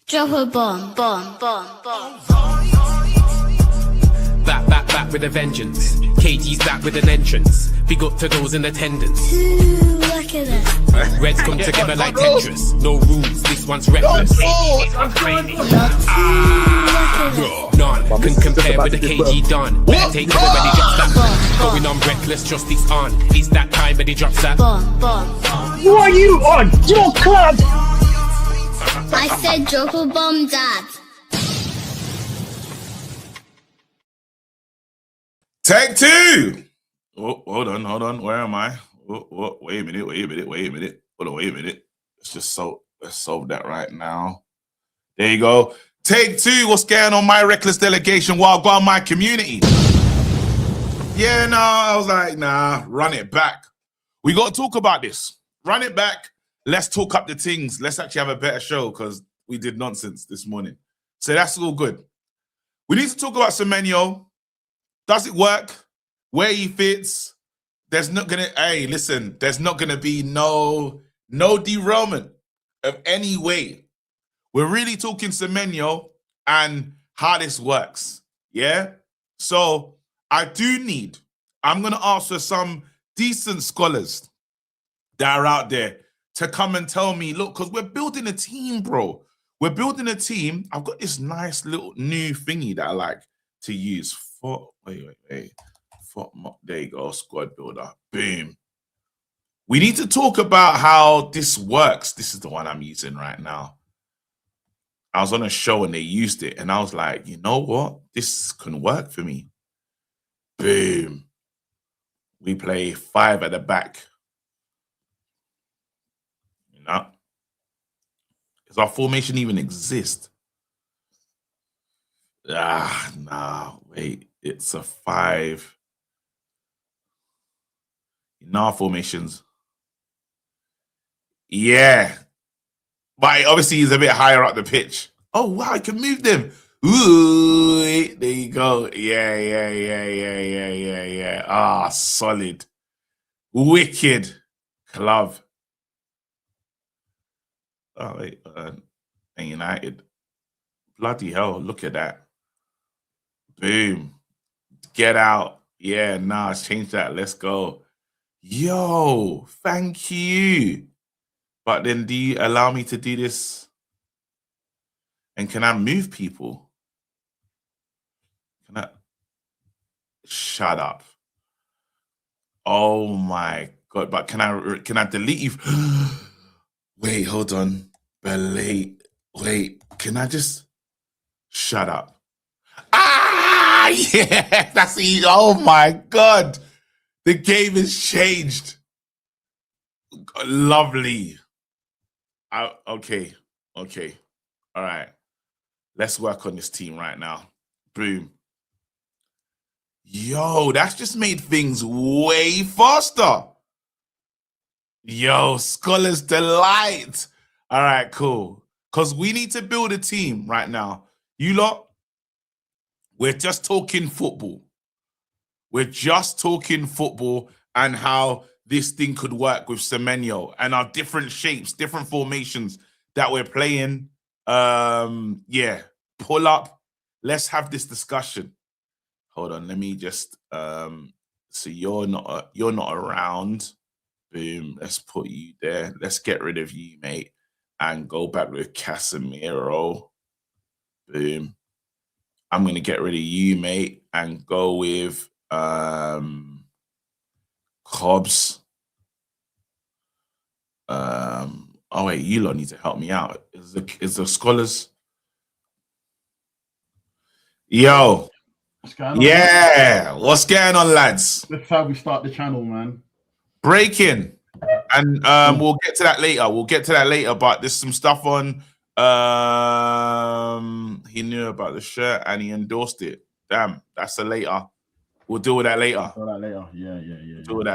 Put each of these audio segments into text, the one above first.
Drop a bomb, bomb, bomb, bomb. Back with a vengeance. KG's back with an entrance. Big up to those in attendance. Ooh, look at that. Reds come together like Tetris. No rules, this one's reckless. None can compare with the KG Don. Better take it when he drops that. Going on reckless, just it's on. It's that time when he drops that. Bomb, bomb. Who are you on? Your club! I said drop a bomb, Dad. Take two. Oh, hold on. Where am I? Oh, wait a minute. Hold on, wait a minute. Let's solve that right now. There you go. Take two. What's going on, my reckless delegation? While go on my community. Yeah, no, I was like, nah, run it back. We got to talk about this. Run it back. Let's talk up the things. Let's actually have a better show because we did nonsense this morning. So that's all good. We need to talk about Semenyo. Does it work? Where he fits? There's not gonna, hey, listen, there's not gonna be no derailment of any way. We're really talking Semenyo and how this works. Yeah? So I'm gonna ask for some decent scholars that are out there to come and tell me, look, because we're building a team, bro. We're building a team. I've got this nice little new thingy that I like to use. There you go, squad builder. Boom. We need to talk about how this works. This is the one I'm using right now. I was on a show and they used it, and I was like, you know what? This can work for me. Boom. We play 5 at the back. You know? Does our formation even exist? No, wait. It's a 5. In our formations. Yeah. But obviously he's a bit higher up the pitch. Oh, wow, I can move them. Ooh, there you go. Yeah. Ah, solid. Wicked. Club. Oh, wait. Man United. Bloody hell, look at that. Boom. Get out. Yeah, nah, change that. Let's go. Yo, thank you. But then do you allow me to do this? And can I move people? Can I? Shut up. Oh my God. But can I delete you? Wait, hold on. Wait, can I just shut up? Ah, yeah, that's easy. Oh my God. The game has changed. Lovely. Okay. All right. Let's work on this team right now. Boom. Yo, that's just made things way faster. Yo, Scholars Delight. All right, cool. Because we need to build a team right now. You lot, we're just talking football. We're just talking football and how this thing could work with Semenyo and our different shapes, different formations that we're playing. Yeah, pull up. Let's have this discussion. Hold on, let me just so you're not around. Boom, let's put you there. Let's get rid of you, mate, and go back with Casemiro. Boom. I'm gonna get rid of you, mate, and go with Cobbs. Oh wait, you lot need to help me out. Is the scholars? Yo, what's going on? Yeah, what's going on, lads? That's how we start the channel, man. Breaking, and we'll get to that later. But there's some stuff on. He knew about the shirt and he endorsed it. Damn, that's a later. We'll deal with that later. Yeah. We'll deal with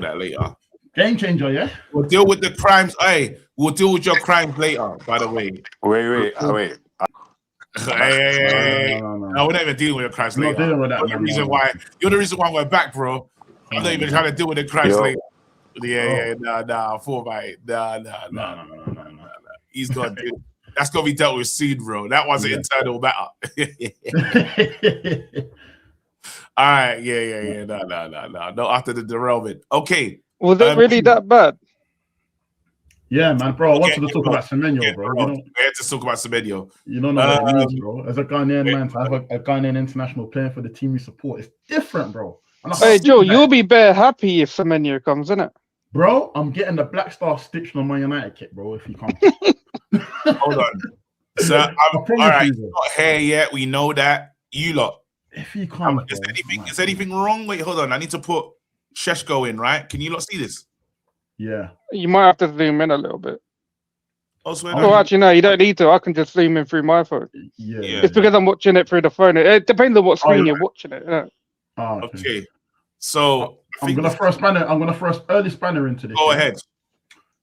that later. Game changer, yeah? We'll deal with the crimes. Hey, we'll deal with your crimes later, by the way. Wait. Hey. No, we're not even dealing with the crimes later. Dealing with that, You're the reason why we're back, bro. I'm not even trying to deal with the crimes later. Yeah, nah, I thought about it. Nah. He's got to do That's gonna be dealt with soon, bro. That was an internal matter. All right, yeah. No. No, after the derailment. Okay. Was it really that bad? Yeah, man, bro. I wanted to talk about Semenyo, bro. We had to talk about Semenyo. You don't know what it means, bro. As a Ghanaian man, to have a Ghanaian international playing for the team you support, it's different, bro. Hey, Joe, you'll be bare happy if Semenyo comes, innit? Bro, I'm getting the Black Star stitched on my United kit, bro, if he comes. Hold on. So, all right, he's not here yet. We know that. You lot. If he comes, is anything wrong? Wait, hold on. I need to put Sheshko in, right? Can you lot see this? Yeah. You might have to zoom in a little bit. Oh, actually, no, you don't need to. I can just zoom in through my phone. Yeah. It's because I'm watching it through the phone. It depends on what screen you're watching it. Yeah. Oh, okay. So I'm gonna throw a spanner. I'm gonna throw an early spanner into this. Go ahead.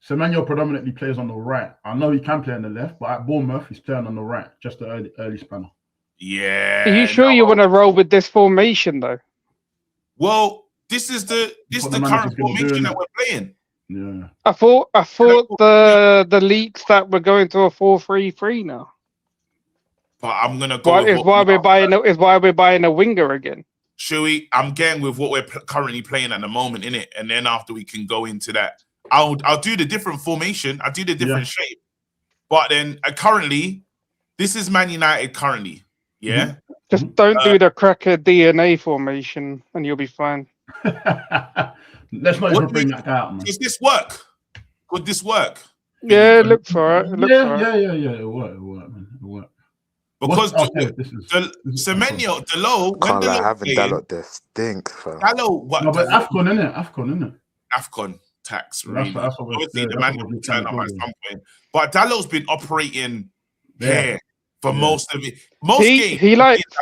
Semenyo predominantly plays on the right. I know he can play on the left, but at Bournemouth he's playing on the right. Just the early spanner. Yeah. Are you sure you want to roll with this formation though? Well, this is the current formation that we're playing. Yeah. I thought the leaks that we're going to a 4-3-3 now. But I'm gonna go. Is why we're buying a winger again. Shui, I'm getting with what we're currently playing at the moment, innit? And then after we can go into that, I'll do the different formation. I'll do the different shape. But then currently, this is Man United currently. Yeah. Just don't do the cracker DNA formation, and you'll be fine. Let's not even bring that out, man. Does this work? Would this work? Yeah, it looks all right. Yeah. It worked, man. It worked. Because Semenyo, Delo, can't lie, having Dalot there stinks. Dalot, what? No, but AFCON, innit? AFCON tax, really. That's what obviously, the man will turn up at some point. But Dalot's been operating here for most of it. Most games.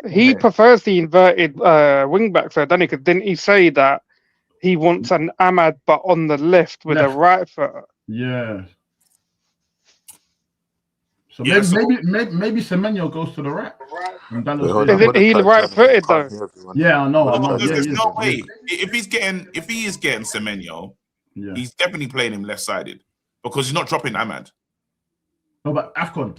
He prefers the inverted wing back, so because didn't he say that he wants an Ahmad but on the left with a right foot? Yeah. So maybe Semenyo goes to the right. Isn't he right-footed though? Yeah, I know. There's no way. If he is getting Semenyo, he's definitely playing him left-sided because he's not dropping Ahmad. No, but AFCON.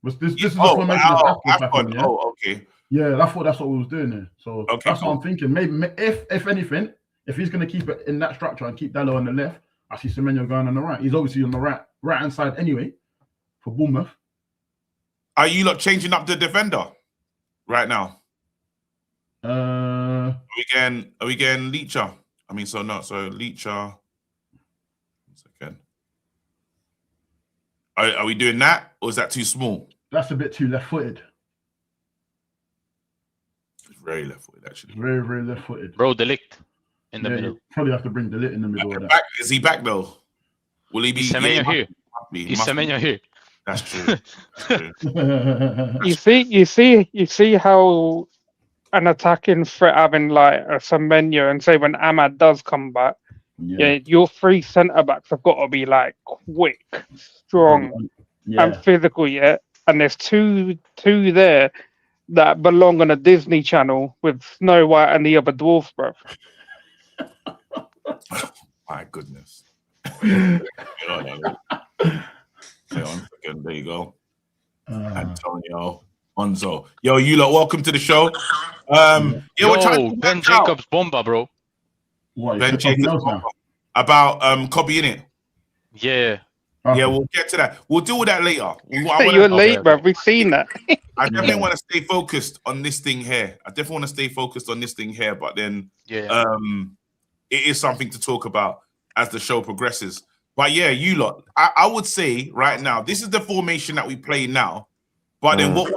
This is the formation of AFCON. Yeah? Oh, okay. Yeah, that's what we was doing there. So that's what I'm thinking. Maybe if anything, if he's gonna keep it in that structure and keep Dalot on the left, I see Semenyo going on the right. He's obviously on the right hand side anyway. For Bournemouth. Are you lot changing up the defender right now? Are we getting Leacher? I mean, Leacher. 1 second. Are we doing that, or is that too small? That's a bit too left-footed. It's very left-footed, actually. Very, very left-footed. Bro, Delict in the middle. Probably have to bring Delict in the middle of that. Is he back though? Will he be? Semenyo here. He's Semenyo here. That's true. You see how an attacking threat having like a Semenyo, and say when Ahmad does come back, your 3 centre backs have got to be like quick, strong, and physical. And there's two there that belong on a Disney Channel with Snow White and the other dwarfs, bro. My goodness. There you go. Antonio Onzo. Yo, you lot, welcome to the show. Ben Jacobs bomba, bro. What, Ben Jacobs bomba. About Kobe, innit? Yeah. Yeah, we'll get to that. We'll deal with that later. You're late, bro. We've seen that. I definitely want to stay focused on this thing here. But then it is something to talk about as the show progresses. But yeah, you lot, I would say right now, this is the formation that we play now. But then what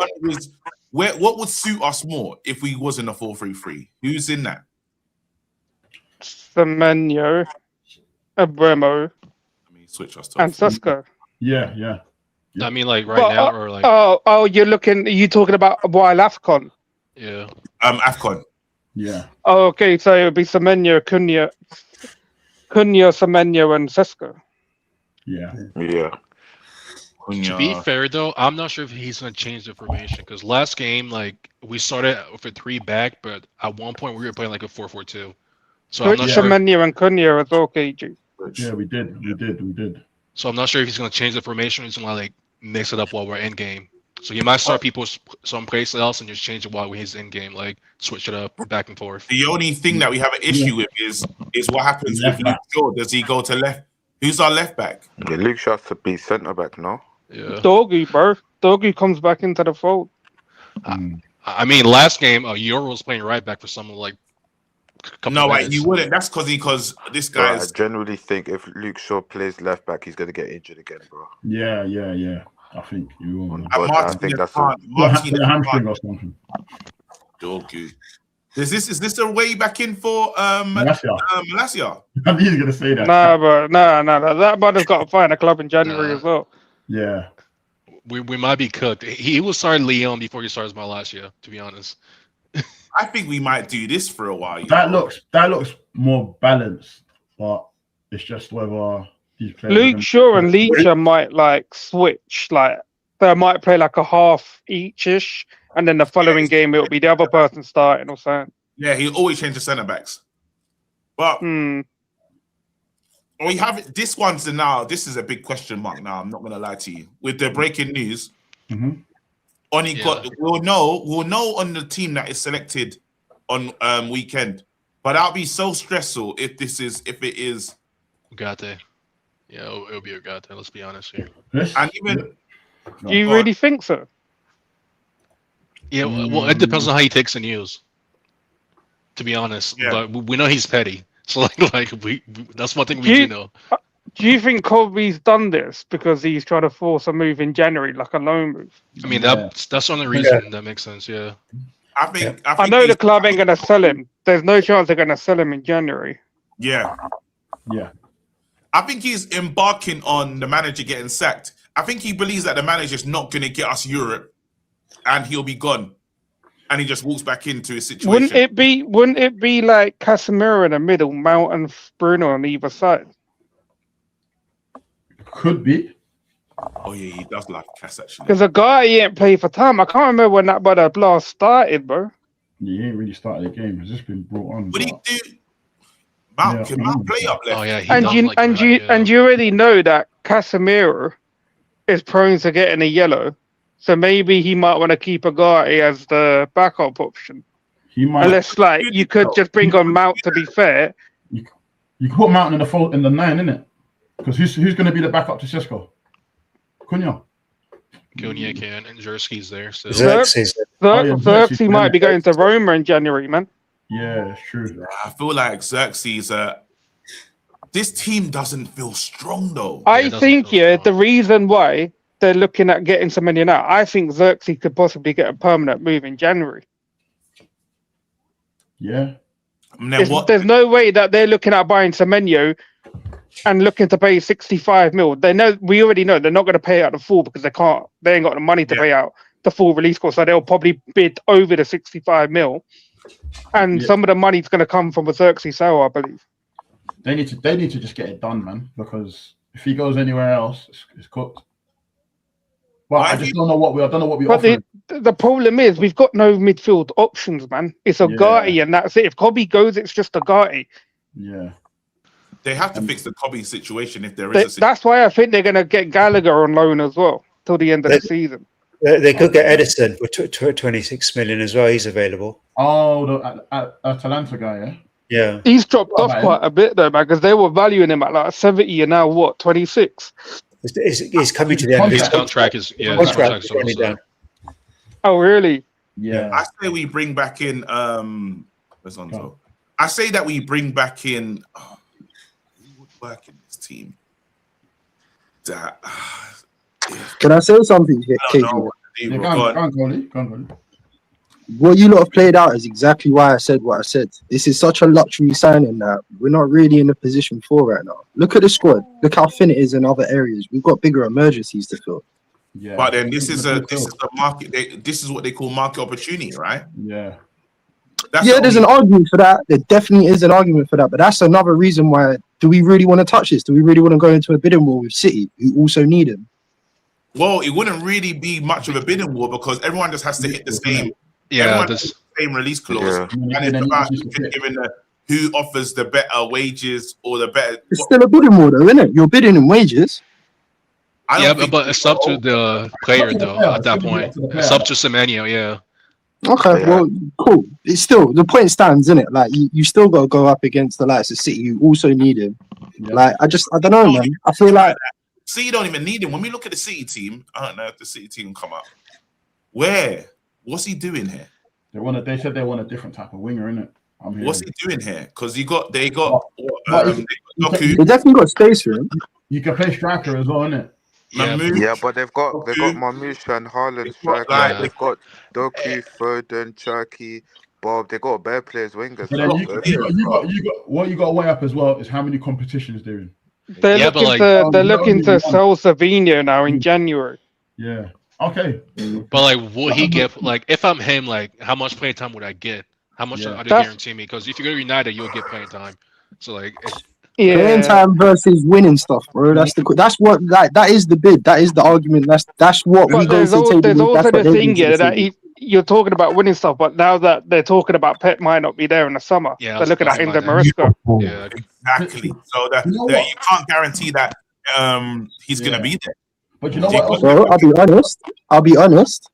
would suit us more if we was in a 4-3-3? Who's in that? Semenyo, Abremo, switch us to and Sesko. Yeah. I mean, like now, or like. Oh, you're talking about while AFCON. Yeah. AFCON. Yeah. Oh, okay. So it would be Semenyo, Cunha, Semenyo, and Sesko. Yeah. To be fair, though, I'm not sure if he's going to change the formation because last game, like, we started with a 3 back, but at one point we were playing like a 4-4-2. So I'm not sure. Semenyo and Cunha as well, KG. Yeah, we did. So I'm not sure if he's going to change the formation. He's going to like mix it up while we're in game. So he might start people someplace else and just change it while he's in game, like switch it up back and forth. The only thing that we have an issue with is what happens with Luke Shaw. Does he go to left? Who's our left back? Yeah, Luke Shaw to be centre back, no? Yeah. Doggy, bro. Doggy comes back into the fold. I mean, last game, Euro was playing right back for someone like. You wouldn't. That's because this guy is. I generally think if Luke Shaw plays left back, he's gonna get injured again, bro. Yeah. I think you will. I think that's Martin hamstring or something. Okay. Is this a way back in for Malacia? I knew he was gonna say that. Nah, bro. Nah. That brother's got to find a club in January as well. Yeah. We might be cooked. He will start Lyon before he starts Malacia, to be honest. I think we might do this for a while. That looks more balanced, but it's just whether these players. Luke Shaw and Leacher might like switch, like they might play like a half each-ish, and then the following game it'll be the other person starting or something. Yeah, he'll always change the centre backs. But we have this one's now. This is a big question mark now. I'm not gonna lie to you. With the breaking news, we'll know on the team that is selected on weekend. But that'll be so stressful if it is Ugarte. Yeah, it'll be Ugarte. Let's be honest here. And even do you really think so? Yeah, well, it depends on how he takes the news. To be honest, but we know he's petty. So we that's one thing we do know. Do you think Colby's done this because he's trying to force a move in January, like a loan move? I mean, that's the only reason that makes sense. Yeah. I know the club ain't gonna sell him. There's no chance they're gonna sell him in January. Yeah. I think he's embarking on the manager getting sacked. I think he believes that the manager's not going to get us Europe, and he'll be gone, and he just walks back into his situation. Wouldn't it be like Casemiro in the middle, Mount and Bruno on either side? Could be. Oh yeah, he does like Cass actually. Because a guy he ain't played for time. I can't remember when that brother last started, bro. Yeah, he ain't really started the game. He's just been brought on. What do you do? Mount can play up left. Oh yeah, and you already know that Casemiro is prone to getting a yellow, so maybe he might want to keep Ugarte as the backup option. He might. Unless you could just bring on Mount. To be fair, you could put Mount in the 9, innit? Because who's going to be the backup to Cisco? Cunha can, and Jersky's there. So Xerxes might be going to Roma in January, man. Yeah, it's true. I feel like Xerxes. This team doesn't feel strong though. I think the reason why they're looking at getting Semenyo now, I think Xerxes could possibly get a permanent move in January. Yeah. There's no way that they're looking at buying Semenyo and looking to pay 65 mil. We already know they're not going to pay out the full because they ain't got the money to pay out the full release cost. So they'll probably bid over the 65 mil. And some of the money's going to come from a Xerxes sale, I believe. They need to just get it done, man. Because if he goes anywhere else, it's cooked. Well, I just don't know what we offer. The problem is we've got no midfield options, man. It's Ugarte and that's it. If Kobe goes, it's just Ugarte. Yeah. They have to fix the Kobe situation if there is a situation. That's why I think they're going to get Gallagher on loan as well till the end of the season. They could get Edison for 26 million as well. He's available. Oh, the Atalanta guy, yeah. He's dropped off quite a bit though, man, because they were valuing him at like 70 and now what, 26? He's coming to the end of his contract. His contract is almost done. Oh, really? Yeah. I say we bring back in. Where's Onzo? I say that we bring back in. Who would work in this team? Can I say something here, KG? Go on. What you lot have played out is exactly why I said what I said. This is such a luxury signing that we're not really in a position for right now. Look at the squad. Look how thin it is in other areas. We've got bigger emergencies to fill. Yeah. But then this is a market. This is what they call market opportunity, right? Yeah. There's an argument for that. There definitely is an argument for that. But that's another reason why. Do we really want to touch this? Do we really want to go into a bidding war with City, who also need him? Well, it wouldn't really be much of a bidding war because everyone just has to hit the same. Yeah, the same release clause, and it's about giving who offers the better wages or the better. It's still a bidding war, though, isn't it? You're bidding in wages. Yeah, but it's up to the player though. At that point, it's up to Semenyo. Yeah. Okay, well, cool. It's still the point stands, isn't it? Like you still got to go up against the likes of City, who also need him. Yeah. Like I don't know, man. I feel like See, you don't even need him. When we look at the City team, I don't know if the City team come up. What's he doing here? They said they want a different type of winger, innit? What's he doing here? Because they got they definitely got space for him. You can play striker as well, innit? Yeah, but they've got Marmoush and Haaland striker. They've got Doku, Foden, Cherky, Bob. They got better players, wingers. But then what you got to weigh up as well is how many competitions they're in. They're looking to sell Savinho now in January. Yeah. Okay. But like, will he get like? If I'm him, like, how much playing time would I get? How much are they guaranteeing me? Because if you go to United, you'll get playing time. So like, playing time versus winning stuff, bro. That is the bid. That is the argument. That's what we go to table. There's also the thing here that you're talking about winning stuff, but now that they're talking about Pep might not be there in the summer, they're looking at Inter Maresca. Yeah, exactly. So that you can't guarantee that he's gonna be there. But you know what? Bro, I'll be honest.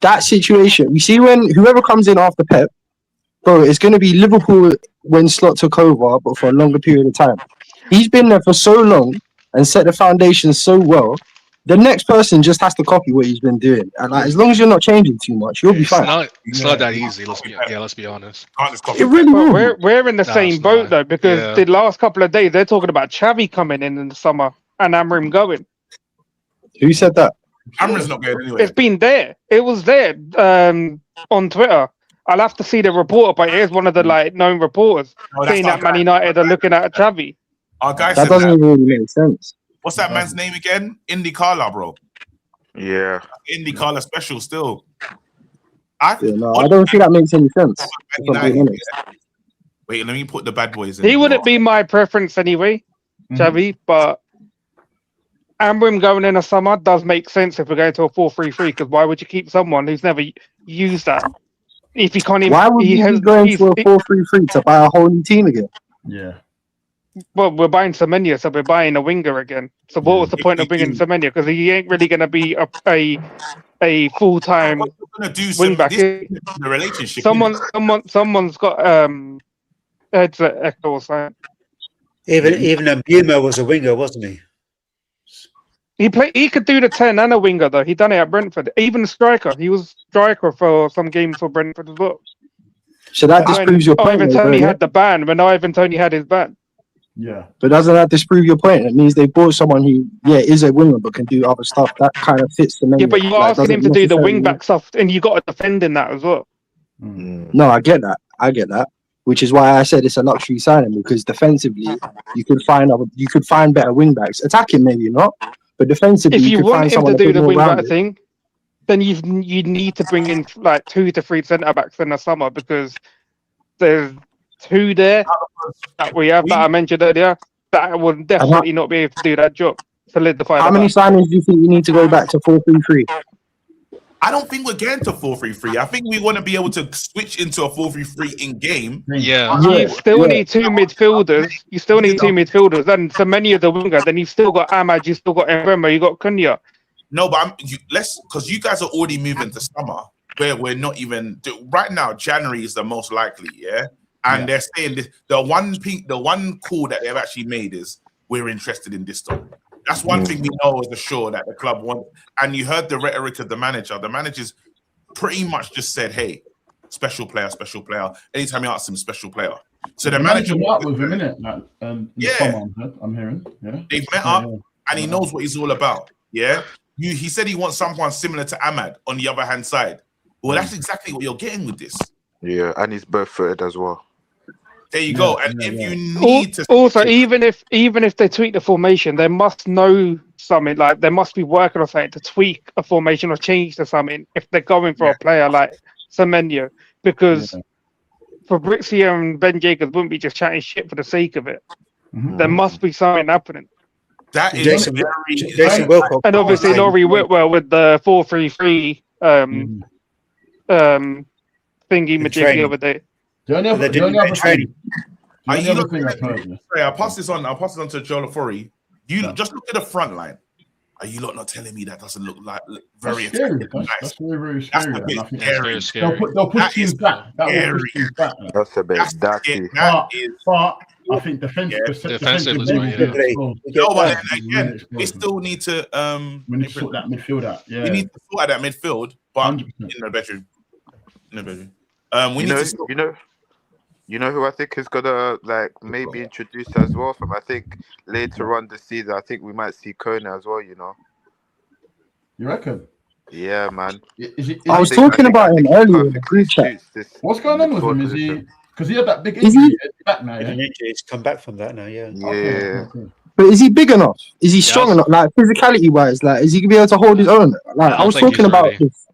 That situation, we see when whoever comes in after Pep, bro, it's going to be Liverpool when Slot took over, but for a longer period of time. He's been there for so long and set the foundation so well. The next person just has to copy what he's been doing, and like, as long as you're not changing too much, you'll be fine. It's not that easy. Let's be honest. It really will. We're in the same boat though, because the last couple of days they're talking about Xavi coming in the summer and Amorim going. Who said that? Amorim's not going anywhere. It's been there. It was there on Twitter. I'll have to see the reporter, but here's one of the known reporters saying that Man United are looking at Xavi. Our guy that doesn't even really make sense. What's that man's name again? Indy Carla, bro. Yeah. Indy Carla special still. I don't think that makes any sense. Wait, let me put the bad boys in. He wouldn't be my preference anyway, Xavi, but Amorim going in the summer does make sense if we're going to a 4-3-3, because why would you keep someone who's never used that? If he can't even, why would he be going to a 4-3-3 to buy a whole new team again? Yeah. Well, we're buying Semenyo, so we're buying a winger again. So what was the point of bringing Semenyo? Because he ain't really going to be a full-time wing back. The relationship. Someone's got headset echo or something. Even Mbeumo was a winger, wasn't he? He could do the 10 and a winger though. He done it at Brentford. Even a striker. He was striker for some games for Brentford as well. So that disproves your point. Ivan Toney had the ban when Ivan Toney had his ban. Yeah. But doesn't that disprove your point? It means they bought someone who, is a winger but can do other stuff. That kind of fits the name. Yeah, but you're asking him to do the wing back stuff, and you got to defend in that as well. No, I get that. Which is why I said it's a luxury signing, because defensively you could find better wing backs. Attacking maybe not, but defensively if you want him to do the wing back it. thing, then you need to bring in like 2 to 3 centre backs in the summer, because there's 2 there that we have that I mentioned earlier that will definitely not be able to do that job. Solidify. How many signings do you think you need to go back to 4-3-3? I don't think we're getting to 4-3-3. I think we want to be able to switch into a 4-3-3 in game. Yeah. You still need 2 midfielders. You still need 2 midfielders. Then Semenyo the winger. Then you've still got Ahmad. You've still got Mbeumo. You got Cunha. No, but because you guys are already moving to summer, where we're not even right now. January is the most likely, and they're saying this, the one call that they've actually made is we're interested in this stuff. That's one thing we know as a sure that the club wants. And you heard the rhetoric of the manager. The manager's pretty much just said, "Hey, special player, special player." Anytime you ask him, special player. So the manager met up with him, innit? I'm hearing. Yeah, they've met up, and he knows what he's all about. Yeah, he said he wants someone similar to Ahmad on the other hand side. Well, that's exactly what you're getting with this. Yeah, and he's barefooted as well. There you go. And if you need to also, even if they tweak the formation, they must know something. Like they must be working on something to tweak a formation or change to something if they're going for a player like Semenyo, because Fabrizio and Ben Jacobs wouldn't be just chatting shit for the sake of it. There must be something happening. That is Jason Wilcox. And obviously Laurie Whitwell with the 4-3-3 thingy majig the other day. The only other thing I've heard. I'll pass this on to Joe Lafori. You just look at the front line. Are you lot not telling me that doesn't look very That's scary. effective? That's very scary. That's a bit I think scary. They'll push teams back. That will push teams back. That's a bit dirty. But I think defensively, no, but again, we still need to we need to sort that midfield out. Yeah, we need to sort out that midfield, but 100%. in the bedroom. You know who I think is gonna maybe introduce as well. From I think later on this season, I think we might see Kona as well. You reckon? Yeah, man. I was talking about him earlier in the group chat. What's going on with him? Is he? Because he had that big injury. He's back now. Yeah? He's come back from that now. Yeah. Okay. But is he big enough? Is he strong enough? Like physicality wise, is he gonna be able to hold his own? Like I was talking about this.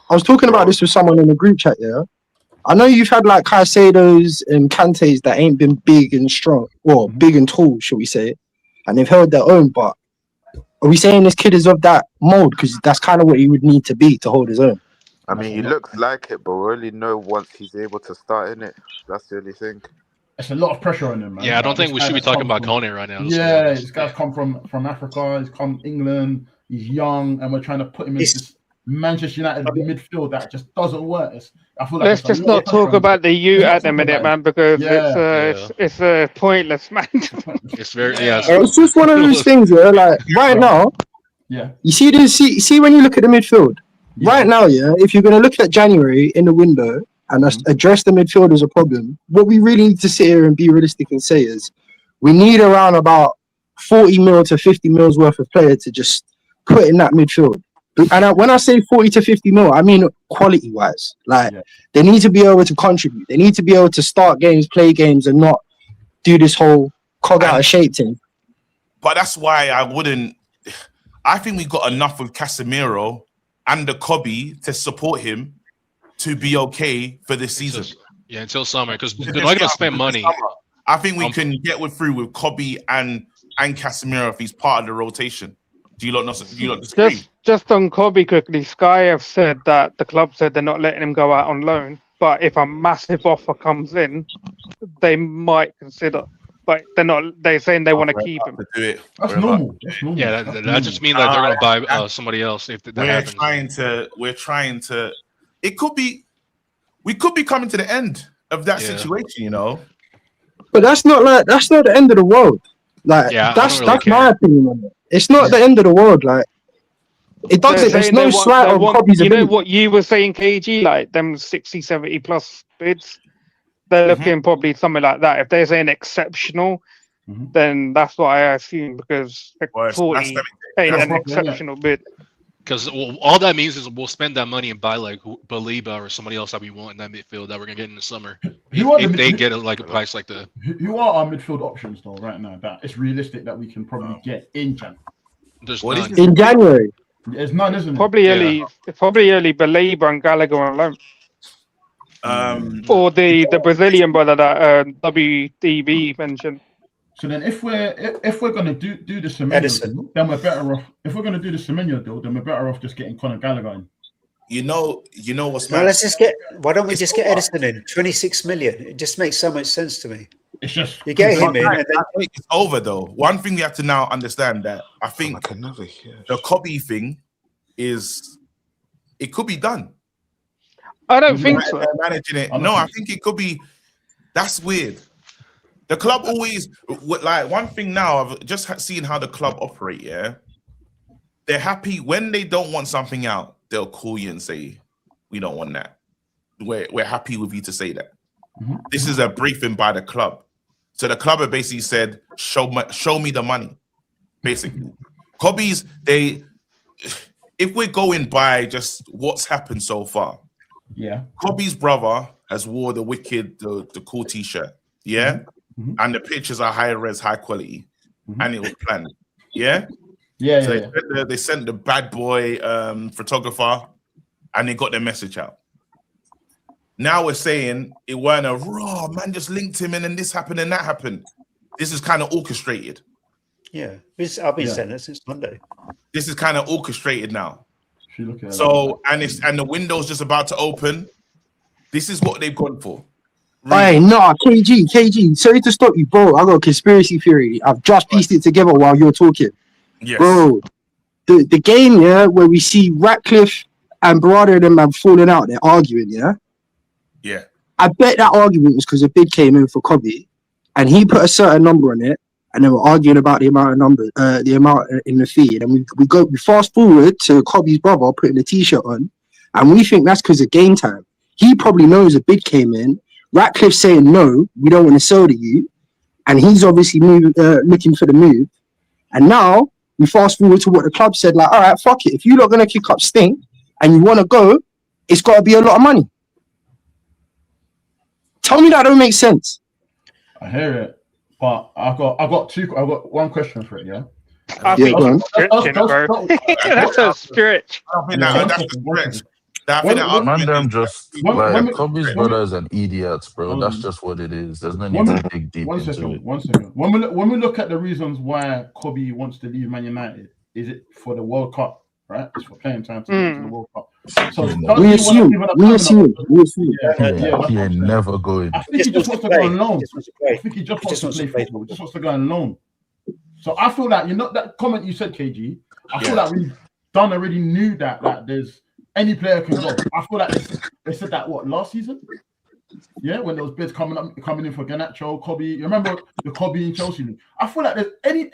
I was talking about this with someone in the group chat. Yeah. I know you've had Caicedos and Kantes that ain't been big and strong, or big and tall, shall we say, and they've held their own. But are we saying this kid is of that mold? Because that's kind of what he would need to be to hold his own. I mean, he looks like it, but we only know once he's able to start in it. That's the only thing. It's a lot of pressure on him, man. Yeah, I don't think we should be talking about Kone right now. Yeah, this guy's come from Africa. He's come England. He's young, and we're trying to put him in this Manchester United midfield that just doesn't work. I feel like let's just not talk about the U at the minute, man, because it's a pointless, man. It's very It's just one of those things, right now. Yeah. You see this? See when you look at the midfield right now, if you're gonna look at January in the window and address the midfield as a problem, what we really need to sit here and be realistic and say is we need around about 40 mil to 50 mils worth of player to just put in that midfield. And when I say 40 to 50 mil, I mean quality-wise. They need to be able to contribute. They need to be able to start games, play games, and not do this whole cog out of shape thing. But that's why I think we got enough with Casemiro and the Kobe to support him to be okay for this season. Until summer, because they're not going to spend money. I think we can get through with Kobe and Casemiro if he's part of the rotation. Do you lot disagree? Just on Kobe quickly, Sky have said that the club said they're not letting him go out on loan, but if a massive offer comes in, they might consider. But they're not. They're saying they want to keep him. That's normal. Yeah, that just means that they're going to buy somebody else if that happens. We're trying to. It could be. We could be coming to the end of that situation, But that's not the end of the world. That's my opinion on it. It's not the end of the world. It doesn't. There's no slight on Kobe's ability. You know what you were saying, KG? Them 60, 70 plus bids. They're looking probably something like that. If they're saying exceptional, then that's what I assume, because 40 ain't an exceptional bid. Because all that means is we'll spend that money and buy Baliba or somebody else that we want in that midfield that we're gonna get in the summer. If they get a price like that. Who are our midfield options though right now that it's realistic that we can probably get in January? There's none. In January. There's none, isn't it? Probably early Baliba and Gallagher on loan. Or the Brazilian brother that WDB mentioned. So then, if we're gonna do the Semenyo deal, then we're better off. If we're gonna do the Semenyo deal, then we're better off just getting Conor Gallagher in. You know what's mad? Let's just get. Why don't we just get Edison in? 26 million. It just makes so much sense to me. It's just you get him in. And then... It's over though. One thing we have to now understand that I think the Kobe thing is it could be done. I don't think so. Managing it. No, I think it could be. That's weird. The club always one thing now. I've just seen how the club operate. Yeah, they're happy when they don't want something out. They'll call you and say, "We don't want that. We're happy with you to say that." This is a briefing by the club. So the club have basically said, "Show me the money." Basically, Kobe's if we're going by just what's happened so far, Kobe's brother has wore the cool T-shirt, and the pictures are high res, high quality, and it was planned, They sent the bad boy photographer, and they got their message out. Now we're saying it weren't a raw man just linked him in, and this happened and that happened. This is kind of orchestrated. Yeah, I've been saying that since Monday. This is kind of orchestrated now. So and the window's just about to open. This is what they've gone for. Hey, no, KG. Sorry to stop you, bro. I got a conspiracy theory. I've just pieced it together while you're talking. Yes. Bro, the game, yeah, where we see Ratcliffe and Barada and them man falling out, they're arguing, yeah? Yeah. I bet that argument was because a bid came in for Kobe and he put a certain number on it and they were arguing about the amount in the fee. And we fast forward to Kobe's brother putting the t-shirt on and we think that's because of game time. He probably knows a bid came in. Ratcliffe saying, no, we don't want to sell to you. And he's obviously looking for the move. And now we fast forward to what the club said, like, all right, fuck it. If you're not going to kick up stink and you want to go, it's got to be a lot of money. Tell me that don't make sense. I hear it, but I got one question for it. Yeah. That's a stretch. I think that's a stretch. Man, them just like Kobe's brothers and idiots, bro. That's just what it is. There's no need to dig deep into it. One second. When we look at the reasons why Kobe wants to leave Man United, is it for the World Cup? Right, it's for playing time to get to the World Cup. So we assume. He ain't never going. I think he just wants to go on loan. I think he just wants to play football. He just wants to go on loan. So I feel like that comment you said, KG. I feel like Dunn already knew that there's any player can go. I feel like they said that last season. Yeah, when there was bids coming in for Garnacho, Kobe. You remember the Kobe in Chelsea league? I feel like there's any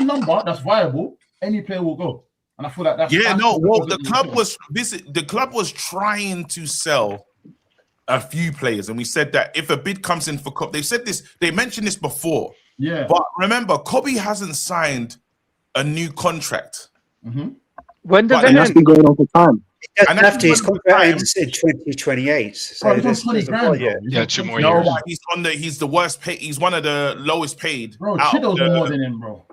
number that's viable, any player will go. And I feel like the club was trying to sell a few players, and we said that if a bid comes in for Kobe, they mentioned this before. Yeah. But remember, Kobe hasn't signed a new contract. Mm-hmm. When does it end? Been going on for time. And after his contract ends in 2028. So there's 20 grand. Yeah, 2 more years. He's the worst paid. He's one of the lowest paid. Bro, Cheetos are more than him, bro.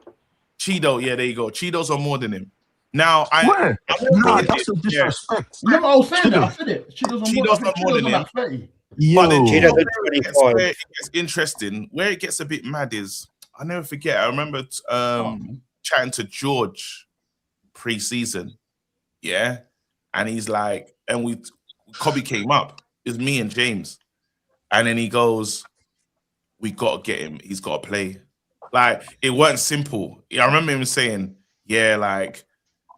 Cheeto, yeah, there you go. Cheetos are more than him. Now, that's a disrespect. No, I was saying that. I said it. Cheetos are more than him. 30. But then where it gets interesting, where it gets a bit mad is, I never forget. I remember chatting to George pre-season, yeah, and he's like, and Kobe came up. It was me and James, and then he goes, "We got to get him. He's got to play." Like it wasn't simple. I remember him saying, "Yeah, like."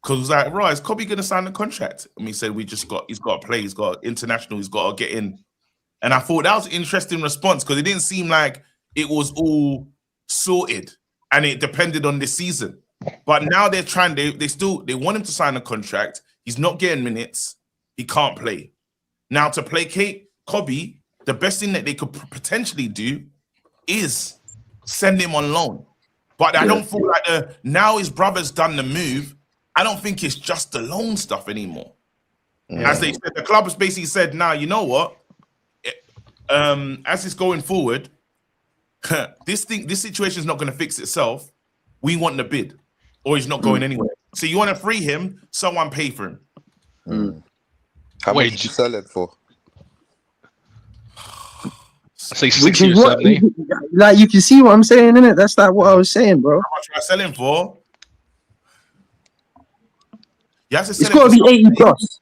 Because it was like, right, is Kobe going to sign the contract? And we said, he's got to play. He's got international. He's got to get in. And I thought that was an interesting response because it didn't seem like it was all sorted and it depended on the season. But now they're trying, they want him to sign a contract. He's not getting minutes. He can't play. Now to placate Kobe, the best thing that they could potentially do is send him on loan. But I don't feel like now his brother's done the move. I don't think it's just the loan stuff anymore. Yeah. As they said, the club has basically said, "Now you know what? As it's going forward, this situation is not going to fix itself. We want the bid, or he's not going anywhere. So you want to free him? Someone pay for him." How much did you sell it for? I say 60 or 70. Like you can see what I'm saying, innit? That's like what I was saying, bro. How much am I selling for? It's got to be 80 plus.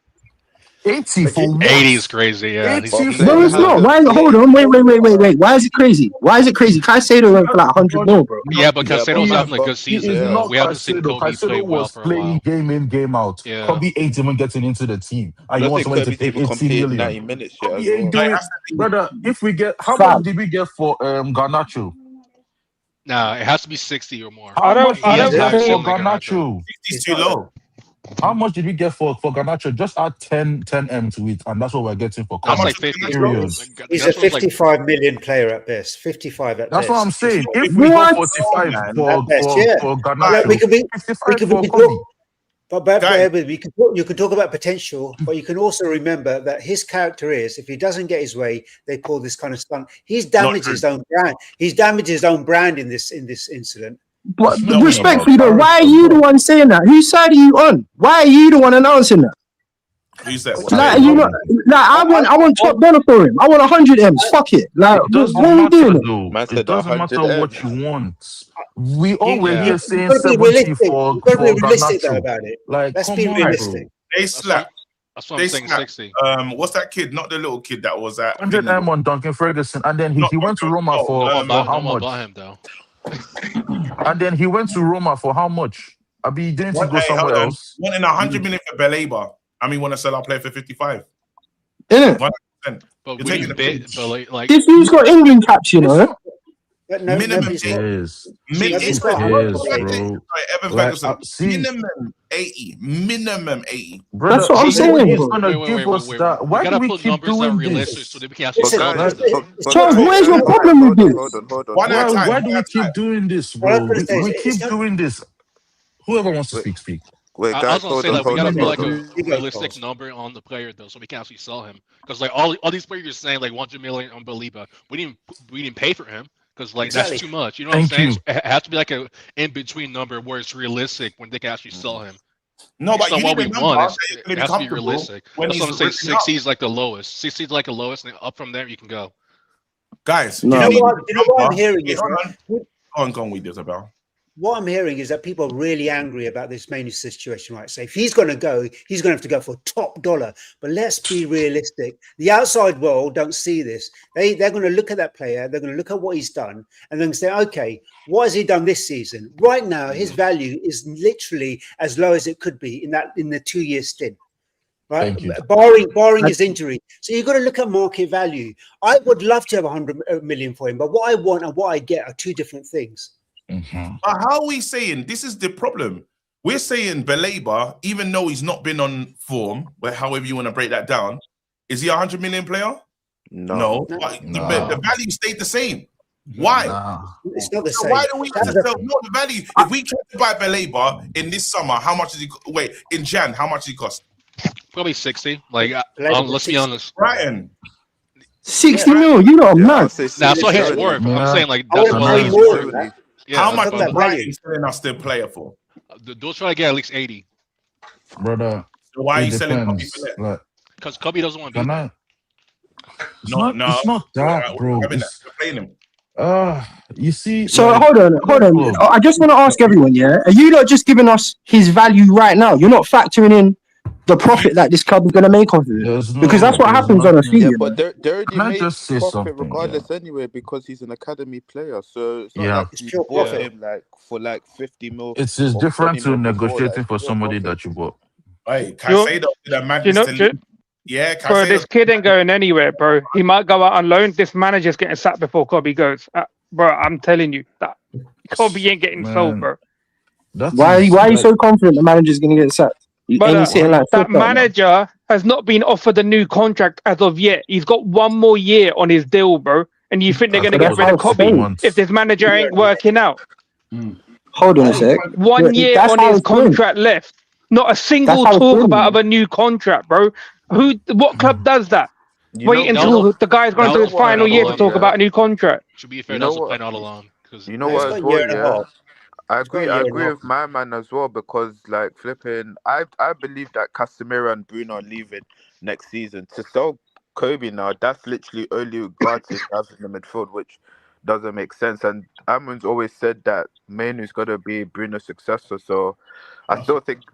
80 for what? 80 is crazy, yeah. No, it's not. Why? Hold on. Wait. Why is it crazy? Caicedo went for like 100 more, bro. Yeah, but Caicedo's having a good season. We haven't seen Kobe play well for a while. Playing game in, game out. Yeah. Kobe ain't even getting into the team. And you want someone to pay 80 million. 90 minutes, brother, if we get, how much did we get for Garnacho? Nah, it has to be 60 or more. I don't for Garnacho. 60 is too low. How much did we get for Garnacho? Just add 10 M to it, and that's what we're getting for Kobe. That's like 50. He's a 55 million player at best. 55 at best. That's what I'm saying. If we go 45 for Garnacho, we could be talking. But you can talk about potential, but you can also remember that his character is, if he doesn't get his way, they pull this kind of stunt. He's damaged his own brand. He's damaged his own brand in this incident. But respectfully, though, why are you the one saying that? Whose side are you on? Why are you the one announcing that? Who's that? I want top dollar for him. I want 100 M's. Fuck it. Like, what are we doing? It doesn't matter what you want. We always here saying 70 for realistic about it. Like, let's be realistic. They slap. That's what I'm saying. 60. What's that kid? Not the little kid that was at 100 M on Duncan Ferguson, and then he went to Roma for how much? Him, though. And then he went to Roma for how much? I'll be going to go somewhere else. Wanting 100 million for Belaba. I mean, want to sell our player for 55. Innit? 100%. But we didn't bid, but like This dude's got England caps, you know. Minimum 80. Minimum 80. Minimum 80. Brother, that's what I'm saying. He's gonna give us that. Why do we keep doing this? So that we can actually sell them. Charles, where's your problem with this? Hold on. Why do we keep doing this, bro? We keep doing this. Whoever wants to speak. Wait, I guys, was gonna say that we gotta put like a realistic number on the player though, so we can actually sell him. Because like all these players you're saying like 100 million on Belaba, we didn't pay for him because like that's too much. You know what I'm saying? It has to be like a in between number where it's realistic when they can actually sell him. No, but what we want. It has to be comfortable realistic. when That's what I'm he's saying. 60 is like the lowest. 60 is like the lowest, and then up from there you can go. Guys, You know what I'm hearing is Go on with Isabel. what I'm hearing is that people are really angry about this Manu situation, right? So if he's going to go, he's going to have to go for top dollar. But let's be realistic. The outside world don't see this. They're going to look at that player. They're going to look at what he's done and then say, okay, what has he done this season? Right now, his value is literally as low as it could be in the 2-year stint. Right, barring his injury. So you've got to look at market value. I would love to have 100 million for him, but what I want and what I get are two different things. But how are we saying this is the problem? We're saying Belaba, even though he's not been on form, however you want to break that down, is he a 100 million player? No. The value stayed the same. Why? It's not the so same. Why do we sell the value? If we try to buy Belaba in this summer, how much does he? Wait, in Jan, how much does he cost? Probably 60. Like, let's be honest. Brighton. 60 mil, you know, I'm mad. Now, so he's worth. I'm saying, like, that's what he's worth. Yeah, how much is Brighton selling us the player for? They'll try to get at least 80. Brother. So why are you selling Kobe for that? Because Kobe doesn't want to be there. It's not that, bro. You see. So like, hold on. I just want to ask everyone, yeah, are you not just giving us his value right now? You're not factoring in the profit that this club is going to make off of it, because that's what happens on a fee. Yeah, but they already made profit something, regardless anyway, because he's an academy player. So it's not like it's you pure bought profit. him like for like 50 mil. It's different to negotiating for somebody that you bought. Hey, Caicedo did a madness. Yeah, bro, this kid ain't going anywhere, bro. He might go out on loan. This manager's getting sacked before Kobe goes. Bro, I'm telling you that Kobe ain't getting sold, bro. Why are you so confident the manager's going to get sacked? But that manager has not been offered a new contract as of yet. He's got one more year on his deal, bro. And you think they're going to get rid of Kobe if this manager ain't working out? Hold on a sec. 1 year on his contract left. Not a single talk about a new contract, bro. What club does that? Wait until the guy's going to do his final year to talk about a new contract. Should be fair, that's a plan all along. You know what? As well, yeah. I agree with my man as well, because like flipping, I believe that Casemiro and Bruno are leaving next season. To sell Kobe now, that's literally only Ugarte have in the midfield, which doesn't make sense. And Amon's always said that Manu's got to be Bruno's successor. So I still think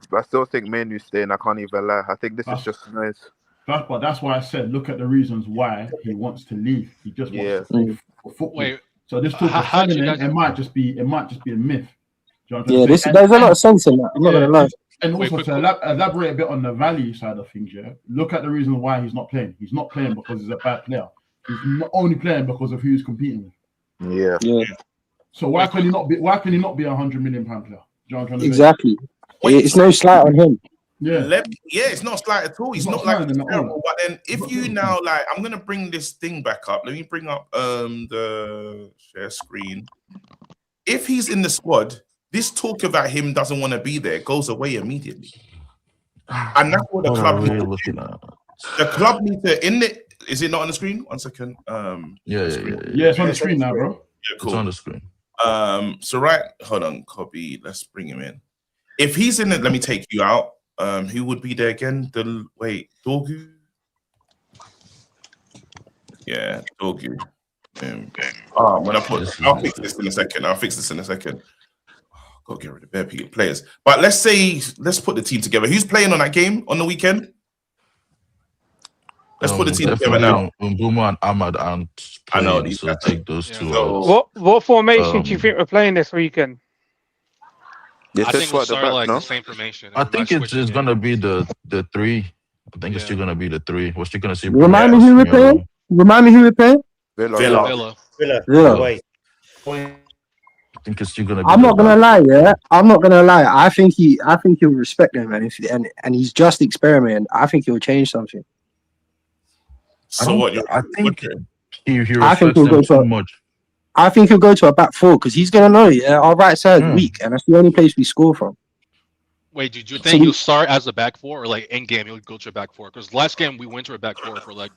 Manu's staying. I can't even lie. I think this is just nice. But that's why I said look at the reasons why he wants to leave. He just wants to stay for football. Wait, so this talk of selling it might just be a myth. There's a lot of sense in that. I'm not gonna lie. And also to elaborate a bit on the value side of things, look at the reason why he's not playing. He's not playing because he's a bad player. He's not only playing because of who he's competing with. Yeah. So why can he not be a £100 million player? Exactly. It's no slight on him. It's not slight at all. He's not like terrible. But then if you now like, I'm gonna bring this thing back up. Let me bring up the share screen. If he's in the squad, this talk about him doesn't want to be there goes away immediately. And that's what the club needs to do. The club needs to is it not on the screen? 1 second. Yeah, it's on the screen now, bro. Yeah, cool. It's on the screen. So hold on, copy. Let's bring him in. If he's in it, let me take you out. Who would be there again? Dorgu? Yeah, Dorgu. I'll fix this in a second. Gotta get rid of bare players. But let's put the team together. Who's playing on that game on the weekend? Let's put the team together now. Mbuma and Ahmad and I know these. So take those two. What formation do you think we're playing this weekend? I think we'll start like the same formation. I think it's just gonna be the three. I think it's still gonna be the three. We're still gonna see. Remind me who we're playing. Remind me who we're playing. Villa. Away. I think it's still gonna be. I'm not gonna lie, yeah. I'm not gonna lie. I think he'll respect them, man. And he's just experimenting. I think he'll change something. So what? I think he I think respects them too much. I think he'll go to a back four because he's gonna know, yeah, our right side's weak, and that's the only place we score from. Wait, did you think you'll start as a back four, or like in game you'll go to a back four? Because last game we went to a back four for like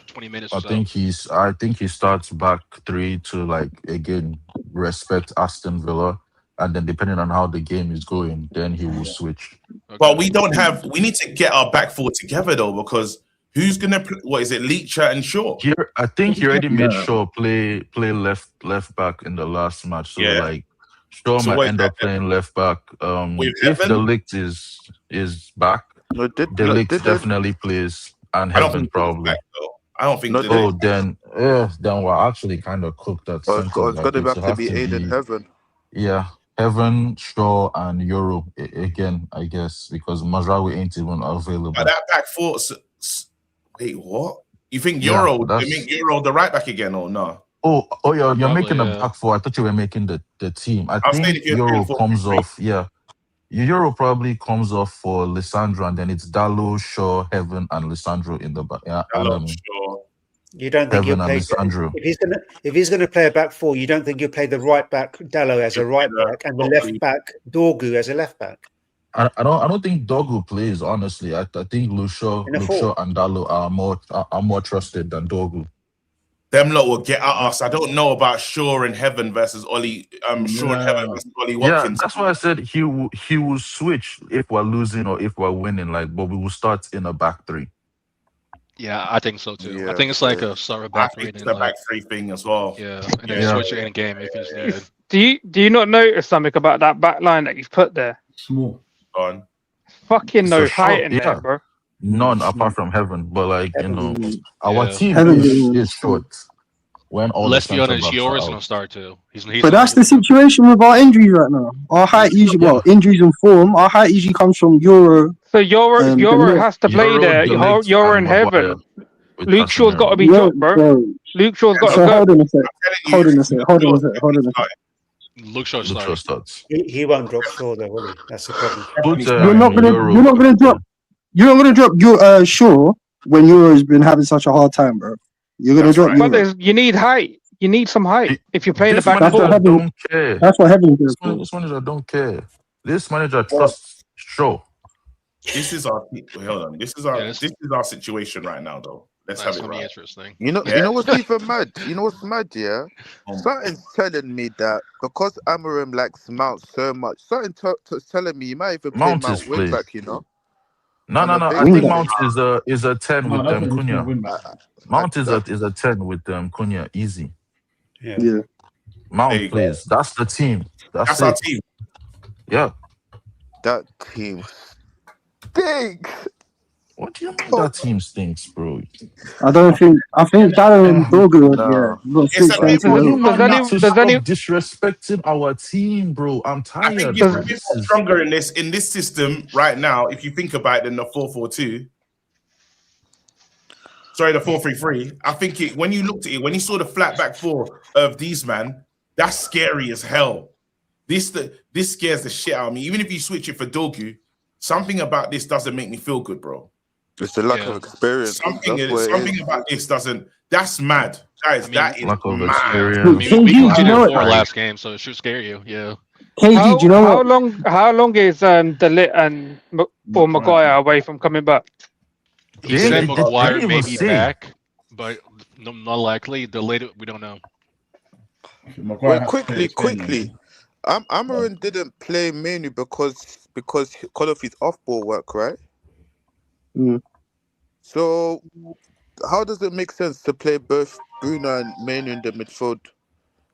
20 minutes. I think he starts back three to like again respect Aston Villa, and then depending on how the game is going, then he will switch. Okay. But we need to get our back four together though, because who's gonna play? What is it, Leacher and Shaw? I think he already made Shaw play left back in the last match. So like Shaw might end up playing left back. If the Ligt is back, the Ligt definitely plays, and Heaven probably. I don't think. Then we're actually kind of cooked at center. It's gonna have to be Aiden Heaven. Yeah, Heaven, Shaw, and Euro again, I guess, because Mazraoui ain't even available. But that back four. Wait, what? You think Euro? You make Euro the right back again, or no? Oh, you're making a back four. I thought you were making the team. I think Euro comes off. Yeah, Euro probably comes off for Lissandro, and then it's Dallo, Shaw, Heaven, and Lissandro in the back. Yeah, you don't think he'll play Lissandro. If he's gonna play a back four, you don't think he'll play the right back Dallo as a right back and the left back Dorgu as a left back? I don't think Dorgu plays, honestly. I think Lucio and Dallo are more trusted than Dorgu. Them lot will get at us. I don't know about Shaw and Heaven versus Ollie. Shaw and Heaven versus Ollie Watkins. Yeah, that's why I said he will switch if we're losing or if we're winning. But we will start in a back three. Yeah, I think so too. I think it's like a start of back three. It's the back three thing as well. Yeah, and then switch it in game if it's needed. Do you not notice something about that back line that you've put there? Small. On. Fucking no height in there, bro. None apart from Heaven, but our team is short. Let's be honest, Yora's gonna start too. But that's the situation with our injuries right now. Our height usually, injuries and form. Our height usually comes from Euro. So Euro has to play there. You're in Heaven. Luke Shaw's got to be dropped, bro. Luke Shaw's got to go. Hold on a sec. Luke Shaw starts. He won't drop Shaw though, will he? That's the problem. You're not gonna drop your Shaw when Euro's been having such a hard time, bro. You're gonna drop. But you need height. You need some height if you're playing the back four. I don't care. That's what Heaven does. This manager don't care. This manager trusts Shaw. This is our situation right now, though. Let's have it right. Interesting. You know what's even mad? You know what's mad? Yeah, something's telling me that because Amorim likes Mount so much, something telling me he might even play Mount wing back. You know. No. I think Mount is a 10 with them Cunha. Mount is a 10 with them Cunha. Easy. Yeah. Mount plays. That's the team. That's our team. Yeah. That team stinks. What do you mean that team stinks, bro? I think Dallo and Dorgu Stop disrespecting our team, bro. I'm tired. I think it's stronger in this system right now. If you think about it, than the 4-4-2. Sorry, the 4-3-3. I think when you looked at it, when you saw the flat back four of these man, that's scary as hell. This scares the shit out of me. Even if you switch it for Dorgu, something about this doesn't make me feel good, bro. It's the lack of experience. Something about this doesn't. That's mad, guys. That is lack of mad. experience. We conceded 4 last game, so it should scare you. Yeah. KG, do you know how long is Delit and or Maguire away from coming back? He said Maguire may be back, but not likely. Delit, we don't know. Well, quickly. Amorim didn't play mainly because of his off-ball work, right? Mm. So, how does it make sense to play both Bruno and Mainu in the midfield?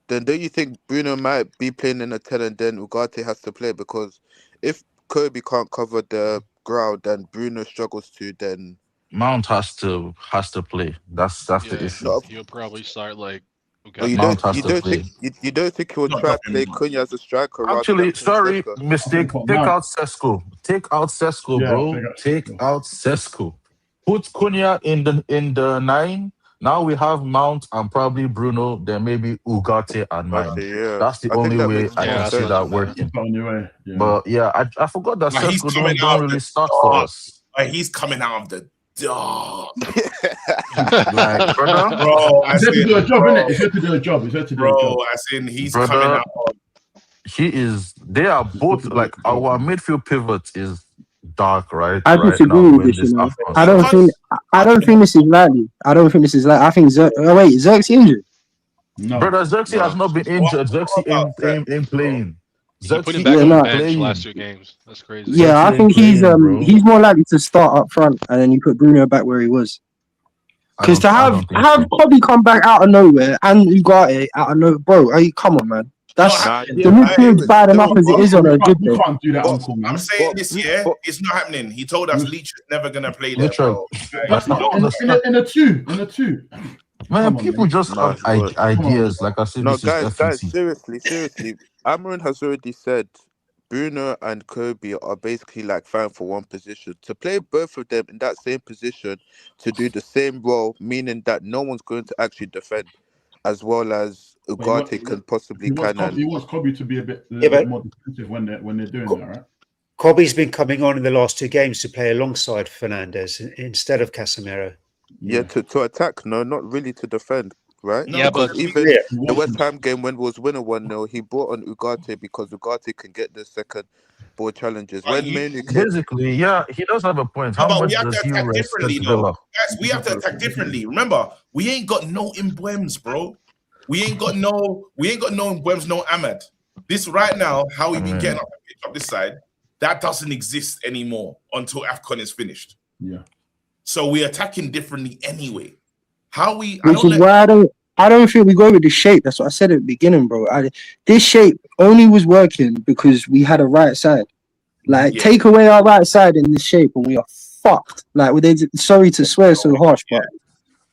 Then don't you think Bruno might be playing in a 10 and then Ugarte has to play? Because if Kobe can't cover the ground and Bruno struggles to, then Mount has to play. That's the issue. You'll probably start like Oh, you don't think he'll try to play Cunha as a striker? Actually, sorry, mistake. Take out Sesko. Take out Sesko, bro. Take out Sesko. Put Cunha in the 9. Now we have Mount and probably Bruno. Then maybe Ugarte and Mount. That's the only way I can see that working. But yeah, I forgot that Sesko don't really start for us. He's coming out of the dark. Like, brother, bro, he's here to do a job, innit? He's here to do a job. He's here to do a job. As in, he's coming out. He is. They are both like our midfield pivot is dark, right? I disagree with this. You know, I don't think this is likely. I don't think this is likely. I think Xerxes injured. No, brother, Xerxes has not been injured. Xerxes ain't playing. He put him back on the bench last 2 games. That's crazy. Yeah, I think he's more likely to start up front, and then you put Bruno back where he was. Because to have Kobe come back out of nowhere and Ugarte out of nowhere, bro, come on, man. That's the midfield's bad enough as it is on a good day. You can't do that, Uncle, man. I'm saying this year, it's not happening. He told us Leach is never gonna play there. That's not in a two. Man, people just have ideas. Like I said, no, guys, seriously. Amarin has already said Bruno and Kobe are basically like fighting for one position. To play both of them in that same position to do the same role, meaning that no one's going to actually defend, as well as Ugarte can possibly He wants Kobe to be a bit more defensive when they're doing that, right? Kobe's been coming on in the last 2 games to play alongside Fernandes instead of Casemiro. Yeah, to attack, not really to defend, right? Yeah, but even the West Ham game when we was winning 1-0, he brought on Ugarte because Ugarte can get the second ball challenges. Basically, yeah, he does have a point. How much does he differently, though? Guys, we have to attack differently. Remember, we ain't got no Mbwems, bro. We ain't got no Mbwems, no Ahmed. This right now, how we be getting up this side, that doesn't exist anymore until AFCON is finished. Yeah. So we're attacking differently anyway. Which is why I don't think we go with the shape. That's what I said at the beginning, bro. This shape only was working because we had a right side. Like, take away our right side in this shape and we are fucked. Like, sorry to swear so harsh, but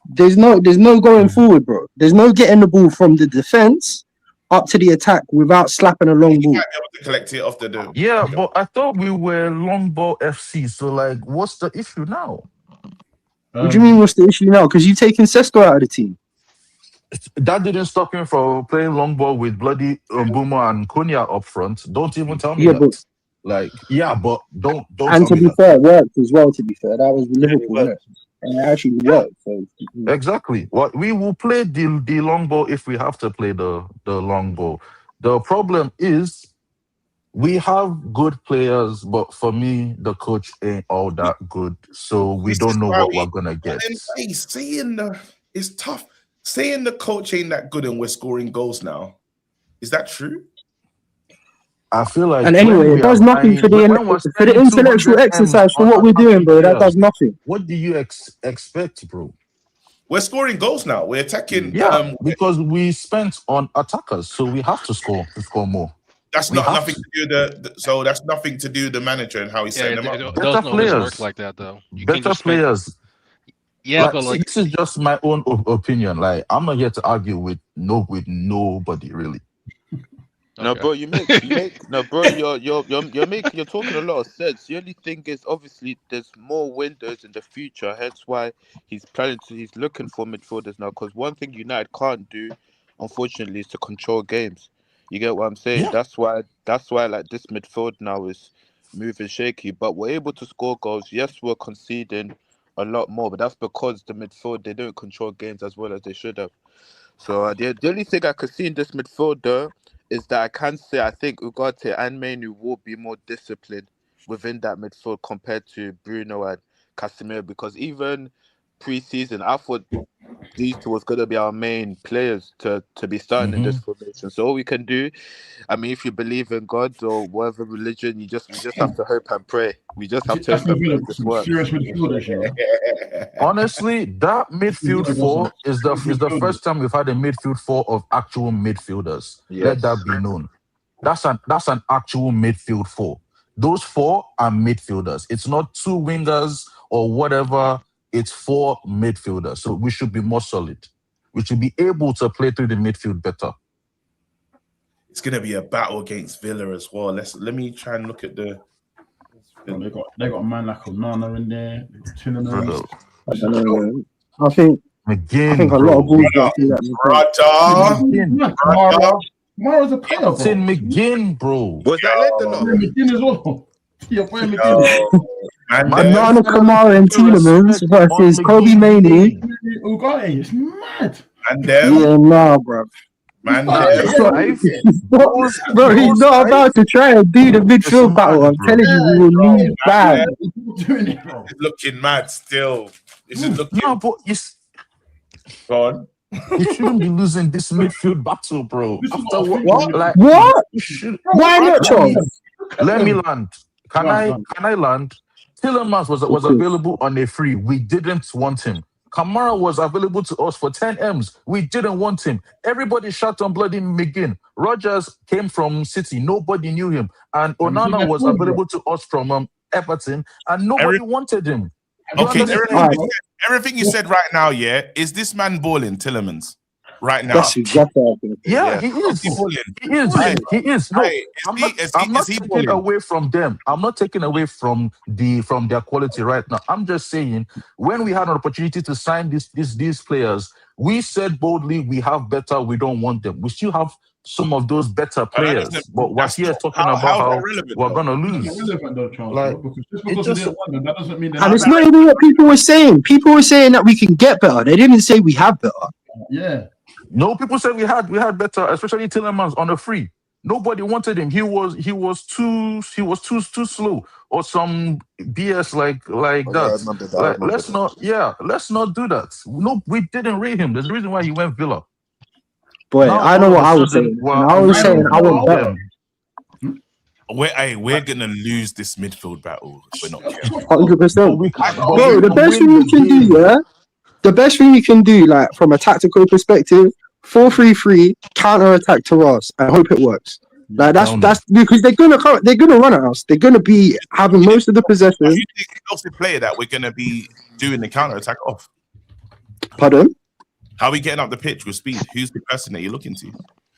there's no going forward, bro. There's no getting the ball from the defense up to the attack without slapping a long ball. You might be able to collect it off the dome. Yeah, but I thought we were long ball FC. So, like, what's the issue now? What do you mean, what's the issue now? Because you've taken Sesko out of the team. That didn't stop him from playing long ball with bloody Mbuma and Cunha up front. Don't even tell me that. But don't. And to be fair, it worked as well. To be fair, that was Liverpool, and it actually worked. So exactly. What we will play the long ball if we have to play the long ball. The problem is we have good players, but for me, the coach ain't all that good. So we don't know what we're gonna get. It's tough. Saying the coach ain't that good and we're scoring goals now, is that true? I feel like, and anyway, it does nothing for the intellectual exercise for what we're doing, bro. That does nothing. What do you expect, bro? We're scoring goals now. We're attacking. Because we spent on attackers, so we have to score more. That's nothing to do so that's nothing to do with the manager and how he set them up. Better players work like that though. Better players. Yeah, like, but like this is just my own opinion. Like, I'm not here to argue with nobody really. No, bro, you're talking a lot of sense. The only thing is, obviously, there's more windows in the future. Hence why he's looking for midfielders now. Because one thing United can't do, unfortunately, is to control games. You get what I'm saying? Yeah. That's why like this midfield now is moving shaky. But we're able to score goals. Yes, we're conceding a lot more, but that's because the midfield, they don't control games as well as they should have. So the only thing I could see in this midfield though is that I can say I think Ugarte and Mainu will be more disciplined within that midfield compared to Bruno and Casemiro, because even pre-season I thought these two was going to be our main players to be starting in this formation. So all we can do, I mean, if you believe in God or whatever religion, we just have to hope and pray. We just have to hope and pray this works. Honestly, that midfield 4 is the first time we've had a midfield 4 of actual midfielders. Yes. Let that be known. That's an actual midfield 4. Those 4 are midfielders. It's not 2 wingers or whatever. It's 4 midfielders, so we should be more solid. we should be able to play through the midfield better. It's gonna be a battle against Villa as well. Let me try and look at the. They got a man like Onana in there. I don't know. I think McGinn, a lot of balls got through that. Kamara's a player, bro. Captain McGinn, bro. Was that Lindelof? McGinn as well. You're playing McGinn. Onana, Kamara, and Tielemans versus Kobe Mainoo. Ugarte, it's mad. And then, yeah, nah, bro. Man, bro, he's not about to try and do the midfield battle. I'm telling you, we will lose bad. It's looking mad still. This is looking. No, but Go on. You shouldn't be losing this midfield battle, bro. After what? Like, what? Why not, Charles? Let me land. Can I land? Tielemans was available on a free. We didn't want him. Kamara was available to us for 10 M's. We didn't want him. Everybody shot on bloody McGinn. Rogers came from City. Nobody knew him. And Onana was available to us from Everton, and nobody wanted him. Okay, everything you said right now, yeah, is this man balling, Tielemans? Right now, that's exactly what I'm yeah, he is. He is. No, I'm not taking away from them. I'm not taking away from their quality right now. I'm just saying, when we had an opportunity to sign these players, we said boldly we have better. We don't want them. We still have some of those better players, but we're here talking about how we're gonna lose. Like, that doesn't mean. And it's not even what people were saying. People were saying that we can get better. They didn't say we have better. Yeah. No, people said we had better, especially Tielemans on a free. Nobody wanted him. He was too slow or some BS like that. Let's not do that. No, we didn't rate him. There's a reason why he went Villa. Boy, now, I know what I was saying. I was saying I want better. We're gonna lose this midfield battle. We're not 100%. Bro, the best thing we can do, yeah. The best thing we can do, like from a tactical perspective, 4-3-3, counter attack to us, and hope it works. Like that's because they're gonna run at us. They're gonna be having most of the possession. You think else player that we're gonna be doing the counter attack off? Pardon? How are we getting up the pitch with speed? Who's the person that you're looking to?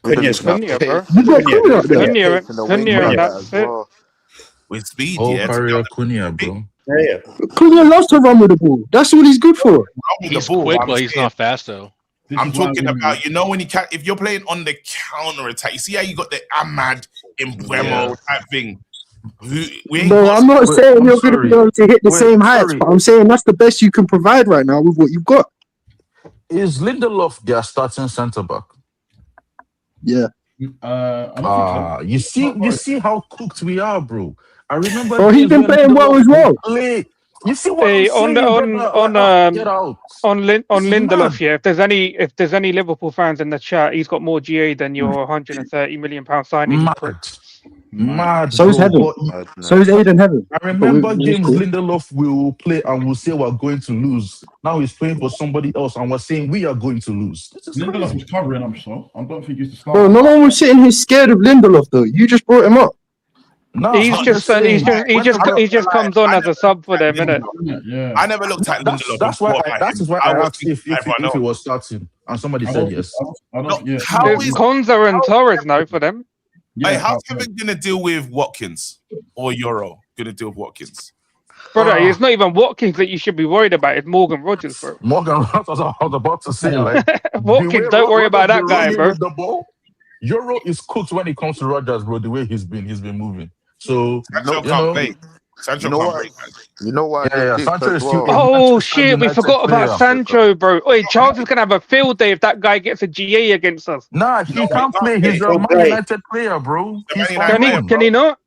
Cunha, bro. Cunha, that's it. With speed, Cunha, bro. Yeah. Cunha loves to run with the ball. That's what he's good for. He's quick, but he's not fast though. I'm talking about, when if you're playing on the counter attack, you see how you got the Ahmad Mbeumo type thing. No, I'm not saying you're going to be able to hit the same heights, but I'm saying that's the best you can provide right now with what you've got. Is Lindelof their starting centre back? Yeah. You see how cooked we are, bro. I remember. Oh, he's been playing well as well. You see what on Lindelof, yeah. If there's any Liverpool fans in the chat, he's got more GA than your 130 million pound signing. Mad. So is Heaven. So is Aiden Heaven. I remember games Lindelof will play and we'll say we're going to lose. Now he's playing for somebody else and we're saying we are going to lose. Lindelof was covering, I'm sure. I don't think he's the starter. Bro, no one was sitting here scared of Lindelof though. You just brought him up. No, he just comes on as a sub for them, innit? Yeah. I never looked at Lindelof. That's why I asked if he was starting, and somebody said yes. Konza and Torres now for them. Yeah, hey, how's Kevin gonna deal with Watkins or Euro gonna deal with Watkins? Brother, it's not even Watkins that you should be worried about. It's Morgan Rogers, bro. Morgan Rogers, I was about to say, like Watkins, don't worry about that guy, bro. Euro is cooked when it comes to Rogers, bro. The way he's been moving. So Sancho can't play. Sancho can't play. You know what? Yeah, Sancho is still. Oh shit, we forgot about Sancho, bro. Wait, Charles is gonna have a field day if that guy gets a GA against us. Nah, he can't play. He's a Man United player, bro. Can he not?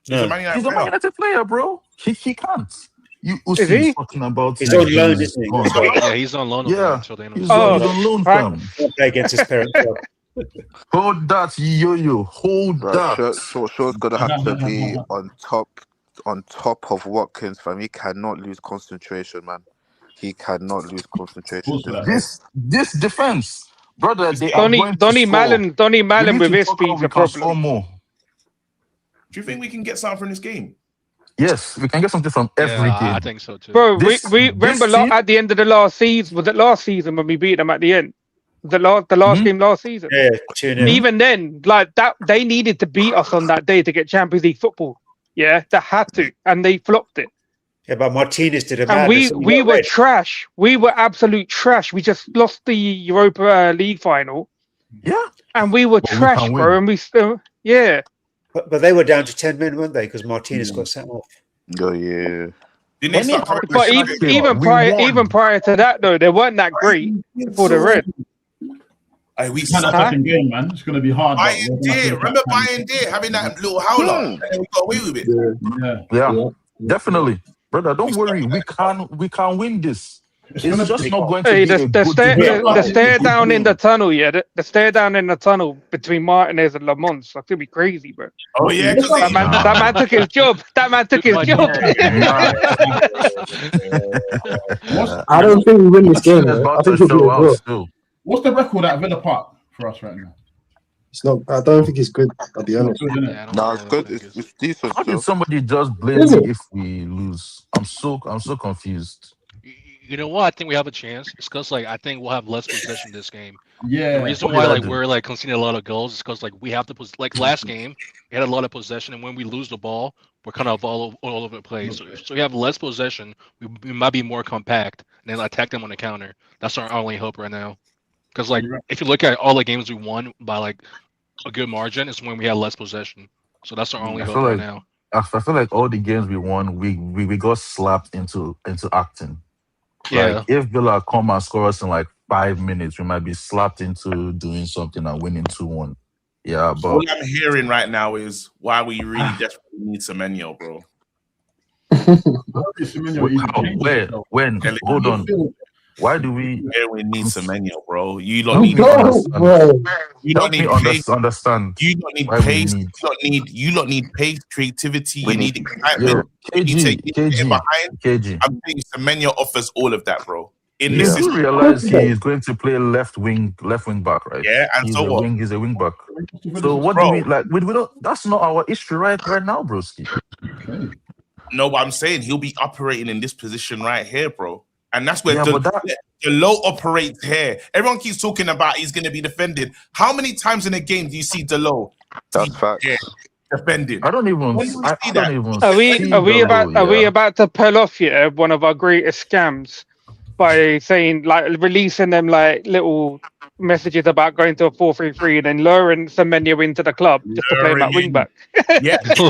He's a Man United player, bro. He can't. Is he? Talking about he's on loan, isn't he? Yeah, he's on loan. Yeah, he's on loan from. Play against his parents. Hold that, yo-yo. Hold that. Shaw's gonna have to be on top of Watkins, fam. He cannot lose concentration, man. He cannot lose concentration. This defense, brother. Donny Mallon with his speed's a problem. Do you think we can get something from this game? Yes, we can get something from every game. I think so too. Bro, we remember at the end of the last season. Was it last season when we beat them at the end? the last game last season. Yeah, 2-0. Even then, like that, they needed to beat us on that day to get Champions League football. Yeah, they had to, and they flopped it. Yeah, but Martinez did a And madness. we were trash. We were absolute trash. We just lost the Europa League final. Yeah. And we were trash, bro. And we still, yeah. But they were down to 10 men, weren't they? Because Martinez got sent off. Oh yeah. But even prior to that, though, they weren't that great for the Red. It's not a second game, man. It's going to be hard. Bayern Deer. Remember Bayern Deer having that little howler? And then we got away with it. Yeah. Definitely. Brother, don't worry. We can win this. It's just not going to be the stare down in the tunnel, yeah. The stare down in the tunnel between Martinez and Lamont. So it's gonna be crazy, bro. Oh yeah, that man took his job. That man took his job. I don't think we win this game. I think we'll be What's the record at Villa Park for us right now? It's not. I don't think it's good. I'll be honest. No, it's good. It's decent. How did somebody just blame me if we lose? I'm so confused. You know what? I think we have a chance. It's because I think we'll have less possession this game. Yeah. The reason why we're conceding a lot of goals is because we have to last game we had a lot of possession, and when we lose the ball, we're kind of all over the place. So we have less possession. We might be more compact and then attack them on the counter. That's our only hope right now. Because if you look at all the games we won by a good margin, it's when we had less possession. So that's our only hope right now. I feel like all the games we won, we got slapped into acting. Yeah. If Villa come and score us in 5 minutes, we might be slapped into doing something and winning 2-1. Yeah, but all I'm hearing right now is why we really desperately need Semenyo, bro. When? Hold on. Why do we? We need Semenyo, bro. You don't need. You don't need pace. Understand. You don't need pace. You don't need pace, creativity. You need excitement. KG. I'm saying Semenyo offers all of that, bro. In this, you realize he is going to play left wing back, right? Yeah, and he's so what? He's a wing back. So what do we like? We don't. That's not our issue right now, broski. No, but I'm saying he'll be operating in this position right here, bro. And that's where Delo operates here. Everyone keeps talking about he's going to be defended. How many times in a game do you see Delo? That's fact. Defended. I don't even. Are we about to pull off one of our greatest scams by saying releasing them little messages about going to a 4-3-3 and then luring Semenyo into the club just to play him at wing back? Yeah, bro.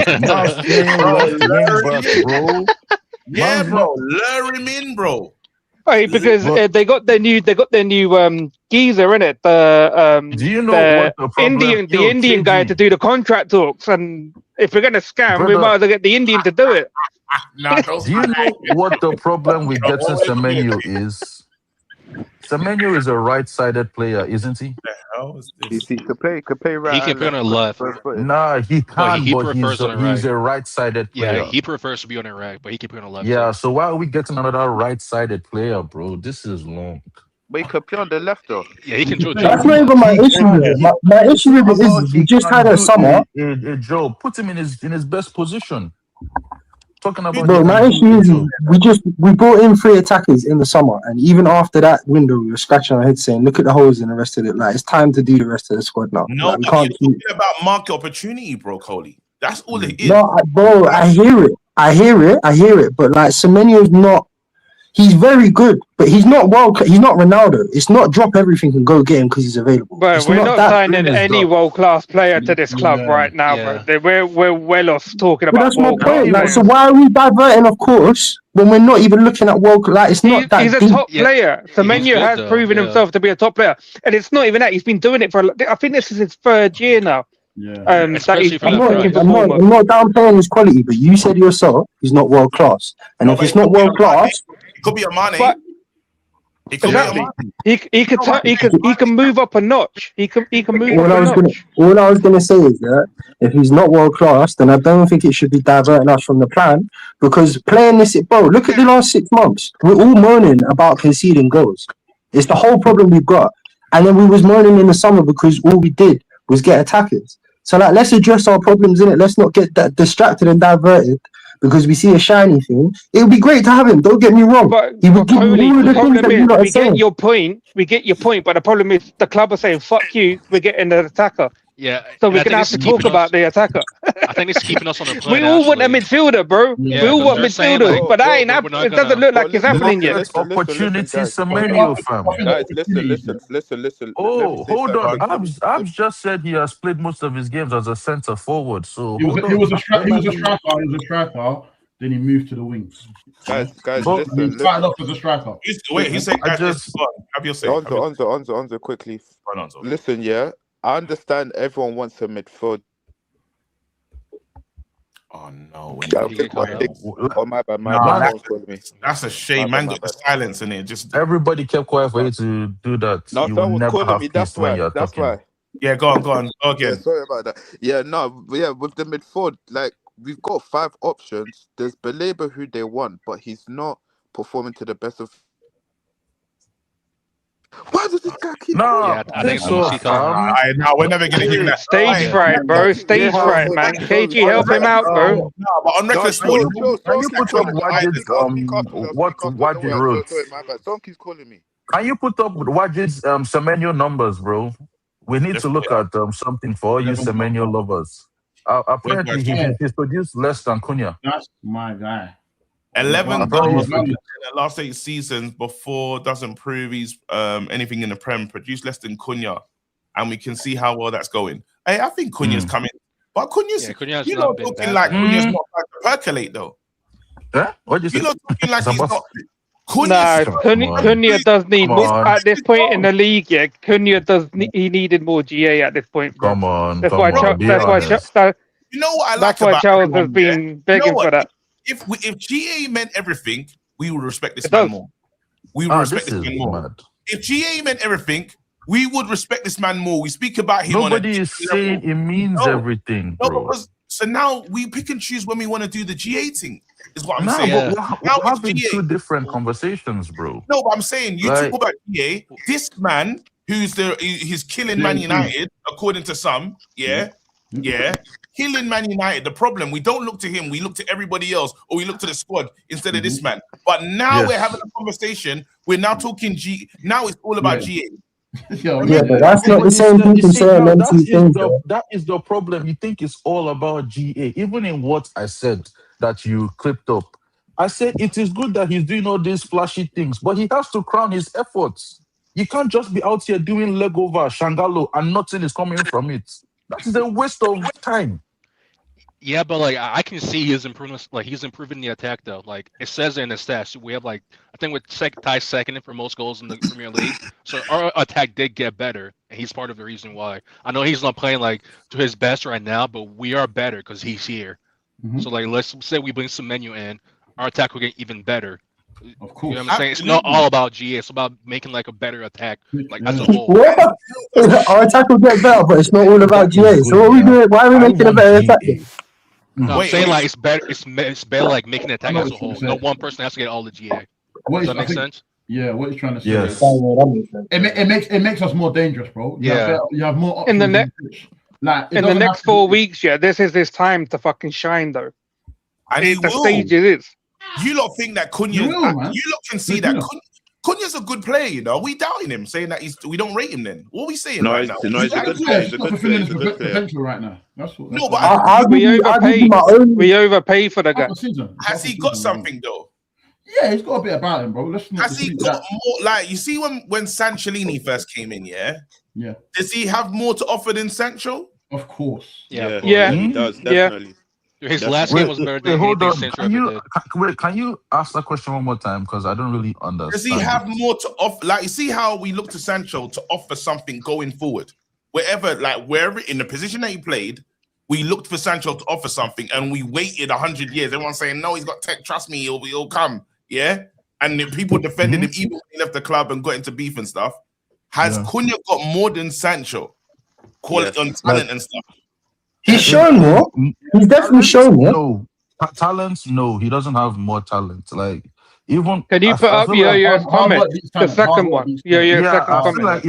Yeah, bro. Lure him in, bro. Right, because they got their new geezer in it. Do you know what the Indian guy to do the contract talks? And if we're gonna scam, we might as well get the Indian to do it. Do you know what the problem with getting Semenyo is? Semenyo is a right-sided player, isn't he? He could play right. He can play on the left. Nah, he can't. He prefers on the right. He's a right-sided player. Yeah, he prefers to be on the right, but he can play on the left. Yeah, so why are we getting another right-sided player, bro? This is long. But he could play on the left, though. Yeah, he can do it. That's not even my issue. My issue with it is he just had a summer. Joe, put him in his best position. Talking about my issue is we brought in 3 attackers in the summer, and even after that window, we were scratching our heads saying, "Look at the holes in the rest of it. It's time to do the rest of the squad now." No, we can't you're talking about market opportunity, bro, Coley. That's all it is. No, bro, I hear it. But Semenyo's not. He's very good, but he's not He's not Ronaldo. It's not drop everything and go get him because he's available. But we're not signing any world-class player to this club right now, bro. We're well off talking about. That's my point. So why are we diverting, of course, when we're not even looking at world? It's not that. He's a top player. Semenyo has proven himself to be a top player, and it's not even that. He's been doing it for. I think this is his 3rd year now. Yeah. I'm not downplaying his quality, but you said yourself he's not world class, and if it's not world class. It could be a Mane. He can move up a notch. He can move up a notch. All I was gonna say is that if he's not world class, then I don't think it should be diverting us from the plan. Because playing this, bro, look at the last 6 months. We're all moaning about conceding goals. It's the whole problem we've got. And then we was moaning in the summer because all we did was get attackers. So let's address our problems in it. Let's not get that distracted and diverted because we see a shiny thing. It would be great to have him. Don't get me wrong. But He would give Tony, me all of the the things problem that you is, lot are we get saying. your point. We get your point, but the problem is the club are saying, "Fuck you." We're getting an attacker. Yeah, So and we're I gonna think have it's to keeping talk about us. the attacker. I think it's keeping us on the We plane. all want a Actually, midfielder, bro. yeah, We all because want they're saying midfielders, like, but that ain't we're happening. not It doesn't gonna. look like it's happening yet. Opportunity I Semenyo, think fam. Listen. Let me Oh, say hold on. something. Abs just said he has played most of his games as a centre forward. So he was hold he on. was a striker. Then he moved to the wings. Guys, But He started off as a striker. Wait, he said, I guys, just have your say. Onzo, quickly. Listen, yeah, I understand everyone wants a midfield. Oh no! Oh my bad, That's a shame. Man, got the silence in it. Just everybody kept quiet for you to do that. No, You will someone was never calling have me. peace That's when why. you're That's talking. why. yeah, go on, go Yeah, again. sorry about that. Yeah, no, yeah, with the midfield, like we've got 5 options. There's Baleba who they want, but he's not performing to the best of. Why does this guy keep calling? Yeah, I think it's Lucy calling. Now we're never gonna give him that. Stage fright, bro. Stage fright, man. KG, help him out, bro. No, but on record, Can you put up Wajid's Wajid wrote? My bad. Someone keeps calling me. Can you put up Wajid's Semenyo numbers, bro? We need to look at something for all you Semenyo lovers. Apparently, he's produced less than Cunha. That's my guy. 11 goals in the last 8 seasons before doesn't prove he's anything in the Prem. Produced less than Cunha, and we can see how well that's going. Hey, I think Cunha's coming, but Cunha's you know talking like Cunha's not about to percolate though. Huh? What you say? You know talking like he's not. Cunha does need more at this point in the league. Yeah, Cunha he needed more GA at this point, bro. Come on, that's come why. on. You know what I like that's why about Charles has been begging for that. If GA meant everything, we would respect this man more. We would respect this man more. Mad. If GA meant everything, we would respect this man more. We speak about him. Nobody is saying it means everything, bro. Because, so now we pick and choose when we want to do the GA thing. Is what I'm saying. But we're having 2 different conversations, bro. No, but I'm saying you talk about GA. This man he's killing Man United, according to some. Yeah. Killing Man United. The problem, we don't look to him, we look to everybody else, or we look to the squad instead of this man. But now we're having a conversation. We're now talking Now it's all about GA. Yeah, but that's not the same people saying them 2 things. That is the problem. You think it's all about GA. Even in what I said that you clipped up, I said it is good that he's doing all these flashy things, but he has to crown his efforts. You can't just be out here doing leg over Shangalo and nothing is coming from it. That is a waste of time. Yeah, but like I can see his improvements. Like he's improving the attack though. Like it says in the stats, we have like I think we're tied second for most goals in the Premier League. So our attack did get better, and he's part of the reason why. I know he's not playing like to his best right now, but we are better because he's here. So like let's say we bring Semenyo in, our attack will get even better. Of course, you know what I'm saying? It's not all about GA. It's about making like a better attack, like as a whole. Our attack will get better, but it's not all about GA. So what are we doing? Why are we making a better attack? No, I'm saying like it's better. It's better like making an attack as a whole. No one person has to get all the GA. Does that make sense? Yeah, what he's trying to say. Yes. It makes us more dangerous, bro. You have more options in the next 4 weeks. Yeah, this is his time to fucking shine, though. And the stage it is. You lot think that Cunha? You lot can see that Cunha's a good player. You know, we doubting him, saying that we don't rate him. Then what are we saying right now? He's a good player. He's a good player. He's a good player. Potential right now. That's what. No, but we overpay for the guy. Has he got something though? Yeah, he's got a bit about him, bro. Has he got more? Like you see when Sancellini first came in, yeah. Does he have more to offer than Sancho? Of course. Yeah, he does definitely. His last game was better than anything Sancho ever did. Can you ask that question one more time? Because I don't really understand. Does he have more to offer? Like, you see how we look to Sancho to offer something going forward? Wherever in the position that he played, we looked for Sancho to offer something, and we waited 100 years. Everyone's saying, no, he's got tech, trust me, he'll come. Yeah? And the people defended him even when he left the club and got into beef and stuff. Has Cunha got more than Sancho? Quality on talent and stuff. He's shown more. He's definitely shown more. No. Talents, no. He doesn't have more talent. Like, even... Can you put up your comment? The second one. Second comment. Like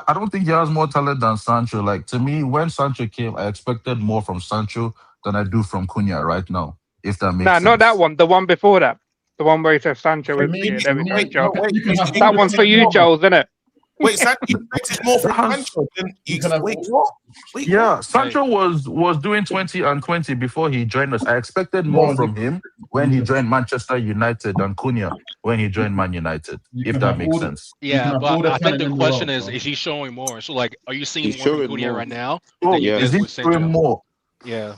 I don't think he has more talent than Sancho. Like, to me, when Sancho came, I expected more from Sancho than I do from Cunha right now. if that makes Nah, sense. not that one. The one before that. The one where he says Sancho is here. There we go, Joe. That one's for you, Joe, isn't it? Wait, Sancho expected more from Sancho than wait, what? Wait, yeah, what? Sancho was doing 20 and 20 before he joined us. I expected more from him when he joined Manchester United than Cunha when he joined Man United, if that makes sense. Yeah, but I think the question is he showing more? So, like, are you seeing more from Cunha right now? Oh, yeah. Is he showing more? Yeah.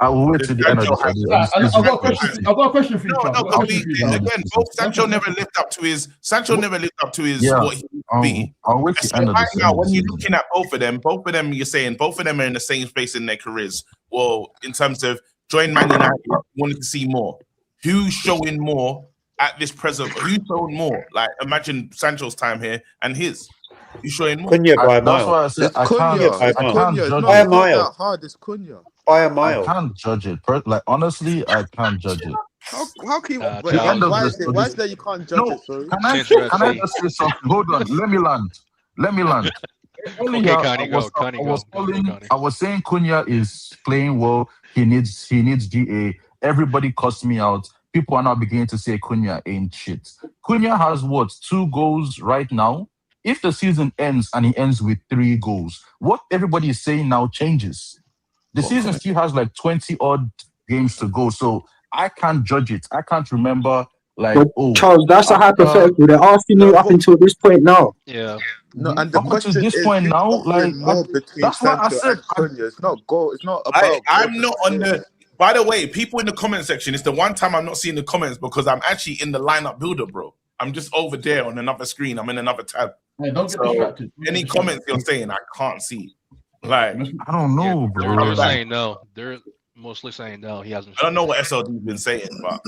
I will wait till the end of the I've got a question for you, Charles. Again, Sancho never lived up to his. What he would be. I'll wait till the end of right the now, season. when you're looking at both of them, you're saying both of them are in the same space in their careers. Well, in terms of join Man United, wanting to see more. Who's showing more at this present? Who's showing more? Like, imagine Sancho's time here and his. Who's showing more? Cunha by a mile. That's why I said I can't judge By a it. mile. That hard. It's Cunha. By a mile. I can't judge it. Like, honestly, I can't judge it. How can you? Why is it that you can't judge it? Sorry. Can I just say something? Hold on. Let me land. Earlier, I was saying Cunha is playing well. He needs GA. Everybody cussed me out. People are now beginning to say Cunha ain't shit. Cunha has 2 goals right now. If the season ends and he ends with 3 goals, what everybody is saying now changes. The season still has like 20 odd games to go, so I can't judge it. I can't remember Charles, that's a hypothetical. They're asking you up until this point now. Yeah. No, and the question is, point now, like more between Sancho and Cunha. It's not goal. It's not about. I'm not on the. By the way, people in the comment section, it's the one time I'm not seeing the comments because I'm actually in the lineup builder, bro. I'm just over there on another screen. I'm in another tab. Hey, don't get distracted. Any comments you're saying, I can't see. Like, I don't know, bro. They're saying no. They're mostly saying no. He hasn't. I don't know what SLD's been saying, but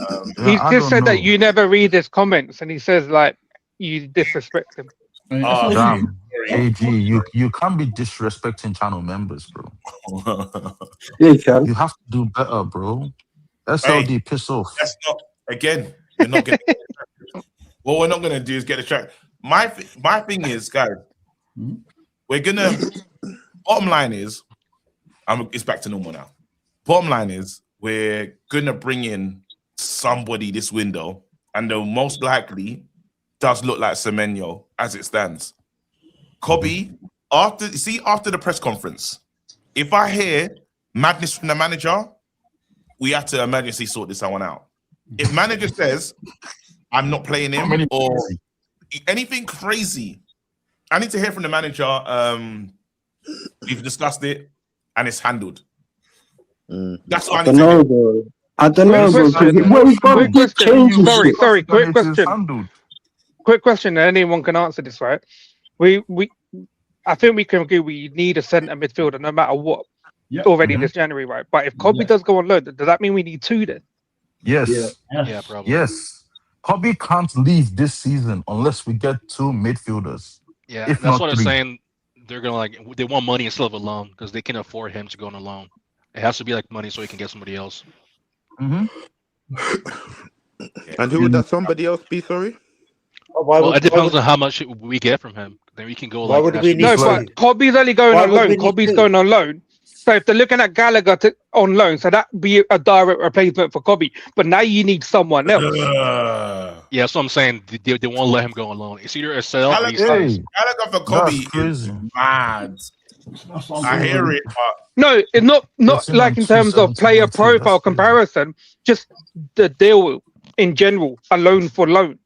he just said that you never read his comments, and he says like you disrespect him. Damn, AG, you can't be disrespecting channel members, bro. Yeah, you can. You have to do better, bro. SLD, piss off. That's not again. You're not getting. What we're not gonna do is get distracted. My thing is, guys, we're gonna. Bottom line is, it's back to normal now. Bottom line is, we're gonna bring in somebody this window, and the most likely does look like Semenyo as it stands. Kobe, after the press conference, if I hear madness from the manager, we have to emergency sort this one out. If manager says I'm not playing him or anything crazy, I need to hear from the manager. We've discussed it and it's handled. That's what I need to hear. Bro. I don't know, bro. Sorry, quick question. Quick question, and anyone can answer this, right? I think we can agree we need a centre midfielder no matter what. Already this January, right? But if Kobe does go on loan, does that mean we need 2 then? Yes. Yeah, probably. Yes. Kobe can't leave this season unless we get 2 midfielders. Yeah, that's what I'm saying. They're gonna they want money instead of a loan because they can afford him to go on a loan. It has to be like money so he can get somebody else. And who would that somebody else be? Sorry. Well, it depends on how much we get from him. Then we can go. Why would we need? No, but Kobe's only going on loan. Kobe's going on loan. So if they're looking at Gallagher on loan, so that be a direct replacement for Kobe. But now you need someone else. Yeah, that's what I'm saying. They won't let him go on loan. It's either a sell or he stays. Gallagher for Kobe is mad. I hear it, but no, it's not like in terms of player profile comparison. Just the deal in general, a loan for loan.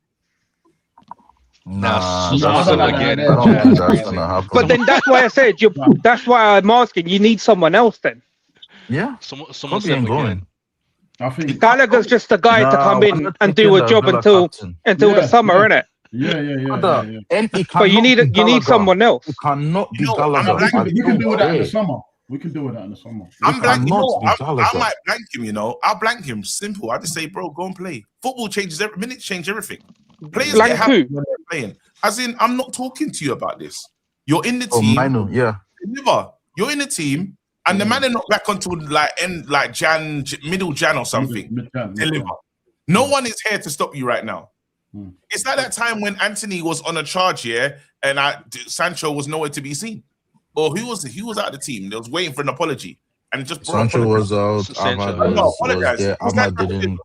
Nah, but then that's why I said that's why I'm asking. You need someone else then. Yeah, someone said going. I think Gallagher's just the guy to come in and do a job until the summer, innit? Yeah. But you need someone else. It cannot be Gallagher. We can do with that in the summer. We can do with that in the summer. I'm blanking. I might blank him. I'll blank him. Simple. I just say, bro, go and play. Football changes minutes change everything. Players get happy when they're playing. As in, I'm not talking to you about this. You're in the team. I know. Yeah. Deliver. You're in the team, and the man is not back until middle Jan or something. Deliver. No one is here to stop you right now. It's like that time when Anthony was on a charge here, and Sancho was nowhere to be seen. Or who was out of the team? They was waiting for an apology. and just Sancho was out. Sancho. Ahmad was apologize. there. Ahmad didn't He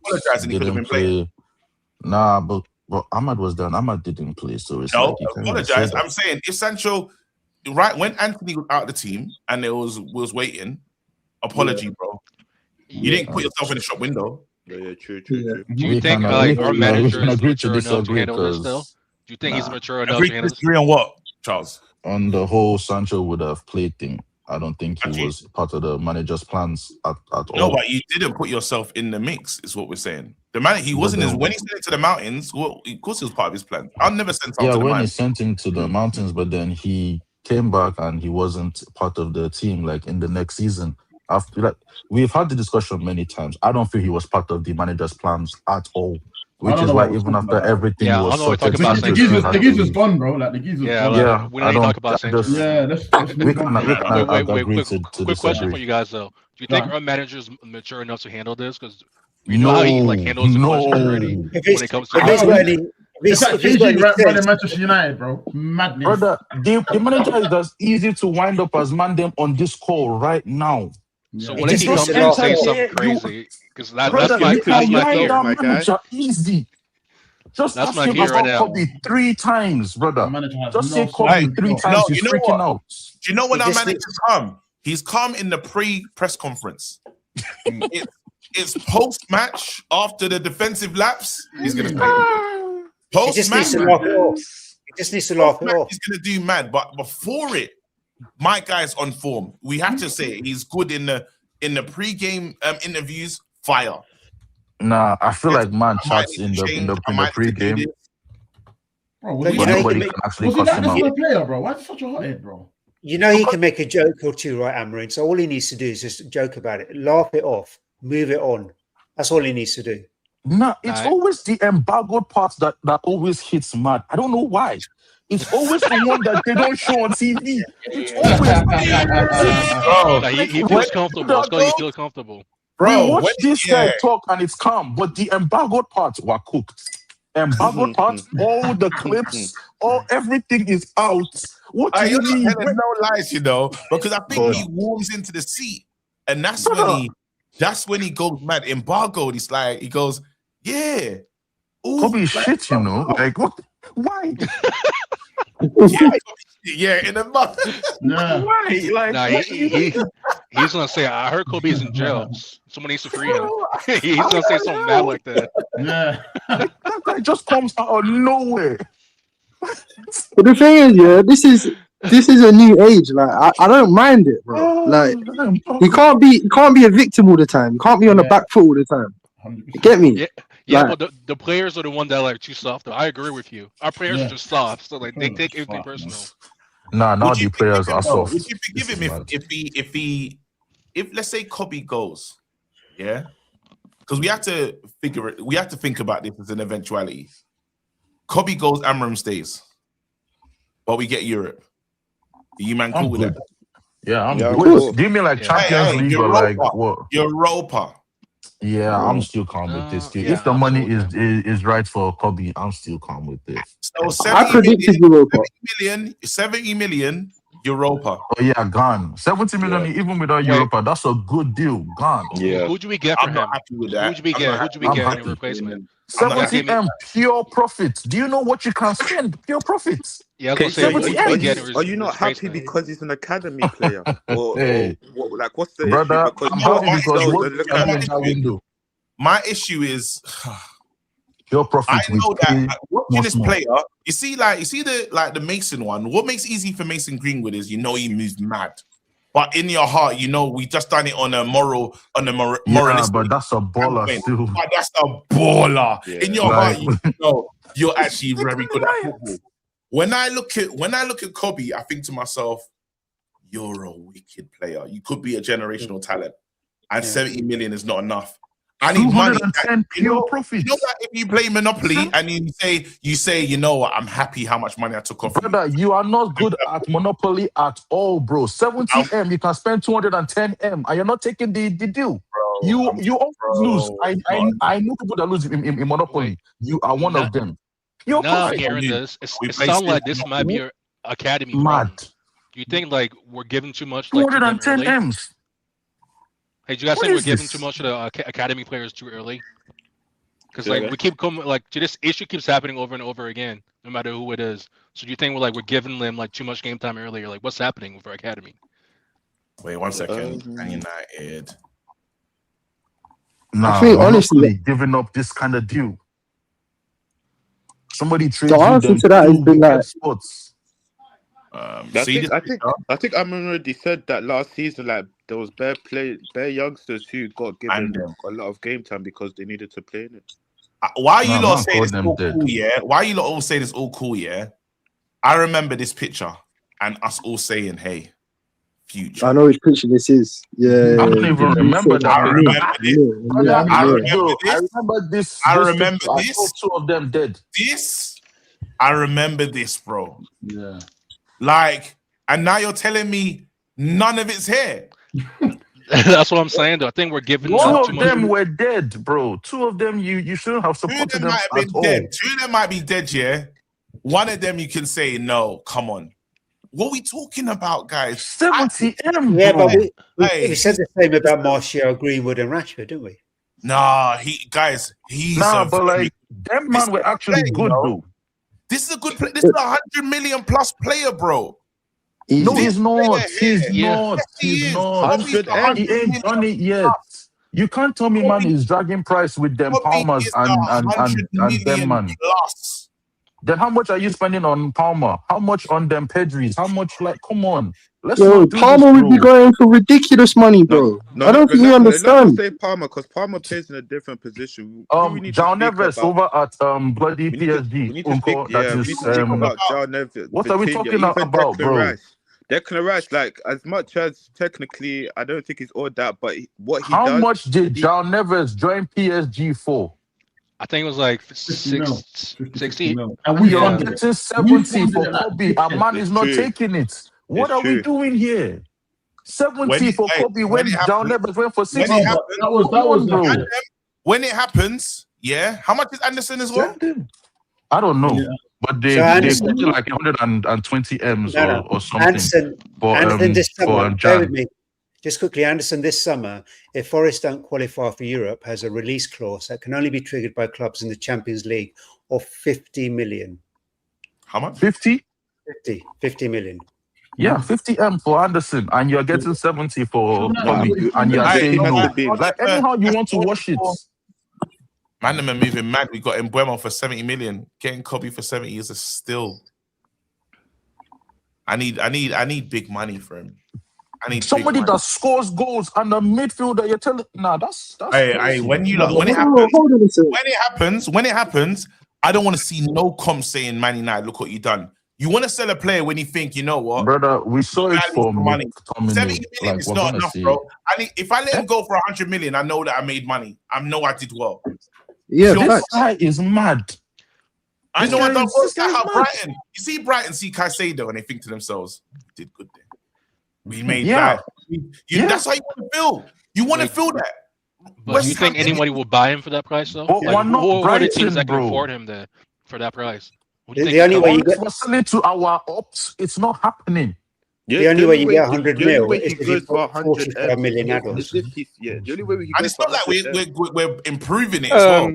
could have been playing. play. Nah, but Ahmad was there. And Ahmad didn't play, so it's No, like you can't apologize. say that. I'm saying if Sancho, right when Anthony was out of the team and it was waiting, apology, bro. You didn't put yourself in the shop window. Yeah, true. Do you think our manager is mature enough to handle this still? Do you think he's mature enough to handle this? Agree on what, Charles? On the whole Sancho would have played thing. I don't think he was part of the manager's plans at all. No, but you didn't put yourself in the mix, is what we're saying. The man, he wasn't when he sent it to the mountains. Well, of course, it was part of his plan. I'll never send someone to the when mountains. he sent him to the mountains, but then he came back and he wasn't part of the team. Like in the next season, after like we've had the discussion many times. I don't feel he was part of the manager's plans at all. Which is why even after everything was sorted, the geezer's gone, bro. Like the geezer's gone. We don't need to talk about Sanchez. Let's Quick question for you guys though. Do you think our manager is mature enough to handle this? Because we know how he handles the question already when it comes to. It's like KG running Manchester United, bro. Madness. Brother, the manager is as easy to wind up as Mandem on this call right now. So when he comes in and say something crazy, because that's my fear. Easy. Just that's ask my him fear right now. Kobe 3 times, brother. Just say Kobe 3 times. He's freaking out. Do you know when our manager's calm? He's calm in the pre-press conference. It's post-match after the defensive lapse. He's gonna say post-match. He just needs to laugh it off. He's gonna do mad, but before it. My guy's on form. We have to say he's good in the pre-game interviews. Fire. Nah, I feel like man chats in the pre-game. Bro, was he that player, bro? Why such a hothead, bro? You know he can make a joke or two, right, Amarin? So all he needs to do is just joke about it, laugh it off, move it on. That's all he needs to do. Nah, it's always the embargoed parts that always hits mad. I don't know why. It's always the one that they don't show on TV. It's always he feels comfortable. He feels comfortable. Bro, watch this guy talk and it's calm, but the embargoed parts were cooked. Embargoed parts, all the clips, everything is out. What do you mean? No lies, you know, because I think he warms into the seat, and that's when he goes mad. Embargoed, he's like, he goes, yeah. Kobe shit, you know, like what? Why? In the month. Why? Like, he's gonna say, I heard Kobe's in jail. Someone needs to free him. He's gonna say something bad like that. Yeah. That guy just comes out of nowhere. But the thing is, this is a new age. Like I don't mind it, bro. Like you can't be a victim all the time. You can't be on the back foot all the time. You get me? Yeah, but the players are the one that are too soft. Though. I agree with you. Our players are just soft, so like they take everything personal. Nah, not the players are soft. Would you forgive him if let's say Kobe goes, because we have to figure it. We have to think about this as an eventuality. Kobe goes, Amram stays, but we get Europe. Are you man cool with that? Yeah, I'm good. Do you mean like Champions League or like what? Europa. Yeah, I'm still calm with this. If the money is right for Kobe, I'm still calm with this. So 70 million Europa. Oh yeah, gone. 70 million even without Europa. That's a good deal. Gone. Yeah. Who do we get for him? Happy with that. Who do we get in replacement? 70 M pure profit. Do you know what you can spend? Pure profits. Yeah, I was gonna say, are you not happy because he's an academy player? Or what's the brother? issue? I'm happy because my issue is pure profit. I know that watching this player, you see the Mason one. What makes easy for Mason Greenwood is he moves mad. But in your heart, we just done it on a moralistic. But that's a baller still. But that's a baller. Yeah. In your heart, you're actually very good at football. When I look at Kobe, I think to myself, you're a wicked player. You could be a generational talent. And 70 million is not enough. I need money. Pure profit. You know that if you play Monopoly and you say, you know what, I'm happy how much money I took off. Brother, you are not good at Monopoly at all, bro. 70 M, you can spend 210 M, and you're not taking the deal. Bro, you always lose. I know people that lose in Monopoly. You are one of them. You're hearing this. It sounds like this might be your academy. Mad. Do you think like we're giving too much? 210 M's. Hey, do you guys think we're giving too much to the academy players too early? Because like we keep coming, like this issue keeps happening over and over again, no matter who it is. So do you think we're giving them like too much game time early, or like what's happening with our academy? Wait 1 second. Man United. Nah, I think we're honestly, not really giving up this kind of deal. Somebody trades the answer them to that has been like, spots. I think I already said that last season. Like there was bare youngsters who got given a lot of game time because they needed to play in it. Why you lot say this all cool, yeah? Why you lot all say this all cool, yeah? I remember this picture and us all saying, "Hey, future." I know which picture this is. Yeah, I don't even remember that. I remember this. I remember this. I saw two of them dead. I remember this, bro. Yeah. Like, and now you're telling me none of it's here. That's what I'm saying, though. I think we're giving Two of them were dead, bro. Two of them, you shouldn't have supported them at all. Dead. Two of them might be dead, yeah. One of them you can say, no, come on. What are we talking about, guys? 70 M. Yeah, but we said the same about Martial, Greenwood, and Rashford, didn't we? Nah, he's but like them man were actually good, though. This is a good play. This is a 100 million plus player, bro. No, he's not. He's not. He ain't done it yet. You can't tell me, man, he's dragging price with them Palmers and them, man. Plus. Then how much are you spending on Palmer? How much on them Pedris? How much? Like, come on. Palmer would be going for ridiculous money, bro. I don't think you understand. Say Palmer because Palmer plays in a different position. John Neves over at bloody PSG. We need to speak about John Neves. What are we talking about, bro? Declan Rice, like as much as technically, I don't think he's all that, but what he does. How much did John Neves join PSG for? I think it was like 60. And we are getting 70 for Kobe. A man is not taking it. What are we doing here? 70 for Kobe when John Neves went for 60. When it happens, yeah. How much is Anderson as well? I don't know. Yeah. But they got like 120 M's or something. Anderson this summer, bear with me. Just quickly, Anderson this summer, if Forest don't qualify for Europe, has a release clause that can only be triggered by clubs in the Champions League of 50 million. How much? 50 million. Yeah, 50 M for Anderson, and you're getting 70 for Kobe, and you're saying no. Like anyhow you want to wash it. Man, them are moving mad. We got Mbuemo for 70 million. Getting Kobe for 70 is a steal. I need big money for him. I need somebody that scores goals and the midfielder. You're telling that's. Hey, when it happens, I don't want to see no comps saying Man United, look what you done. You want to sell a player when you think, you know what, brother? We saw it for money. 70 million is not enough, bro. If I let him go for 100 million, I know that I made money. I know I did well. Yeah, this guy is mad. I know I done well. How Brighton? You see Brighton see Caicedo and they think to themselves, we did good there. We made that. That's how you want to feel. You want to feel that. But do you think anybody will buy him for that price, though? Why not Brighton, teams that can bro? afford him for that price? The only way you get to our ops, it's not happening. Yeah, the only way you get 100 mil is if you put 45 million adults. Yeah, the only way we can. And it's not like we're improving it as well.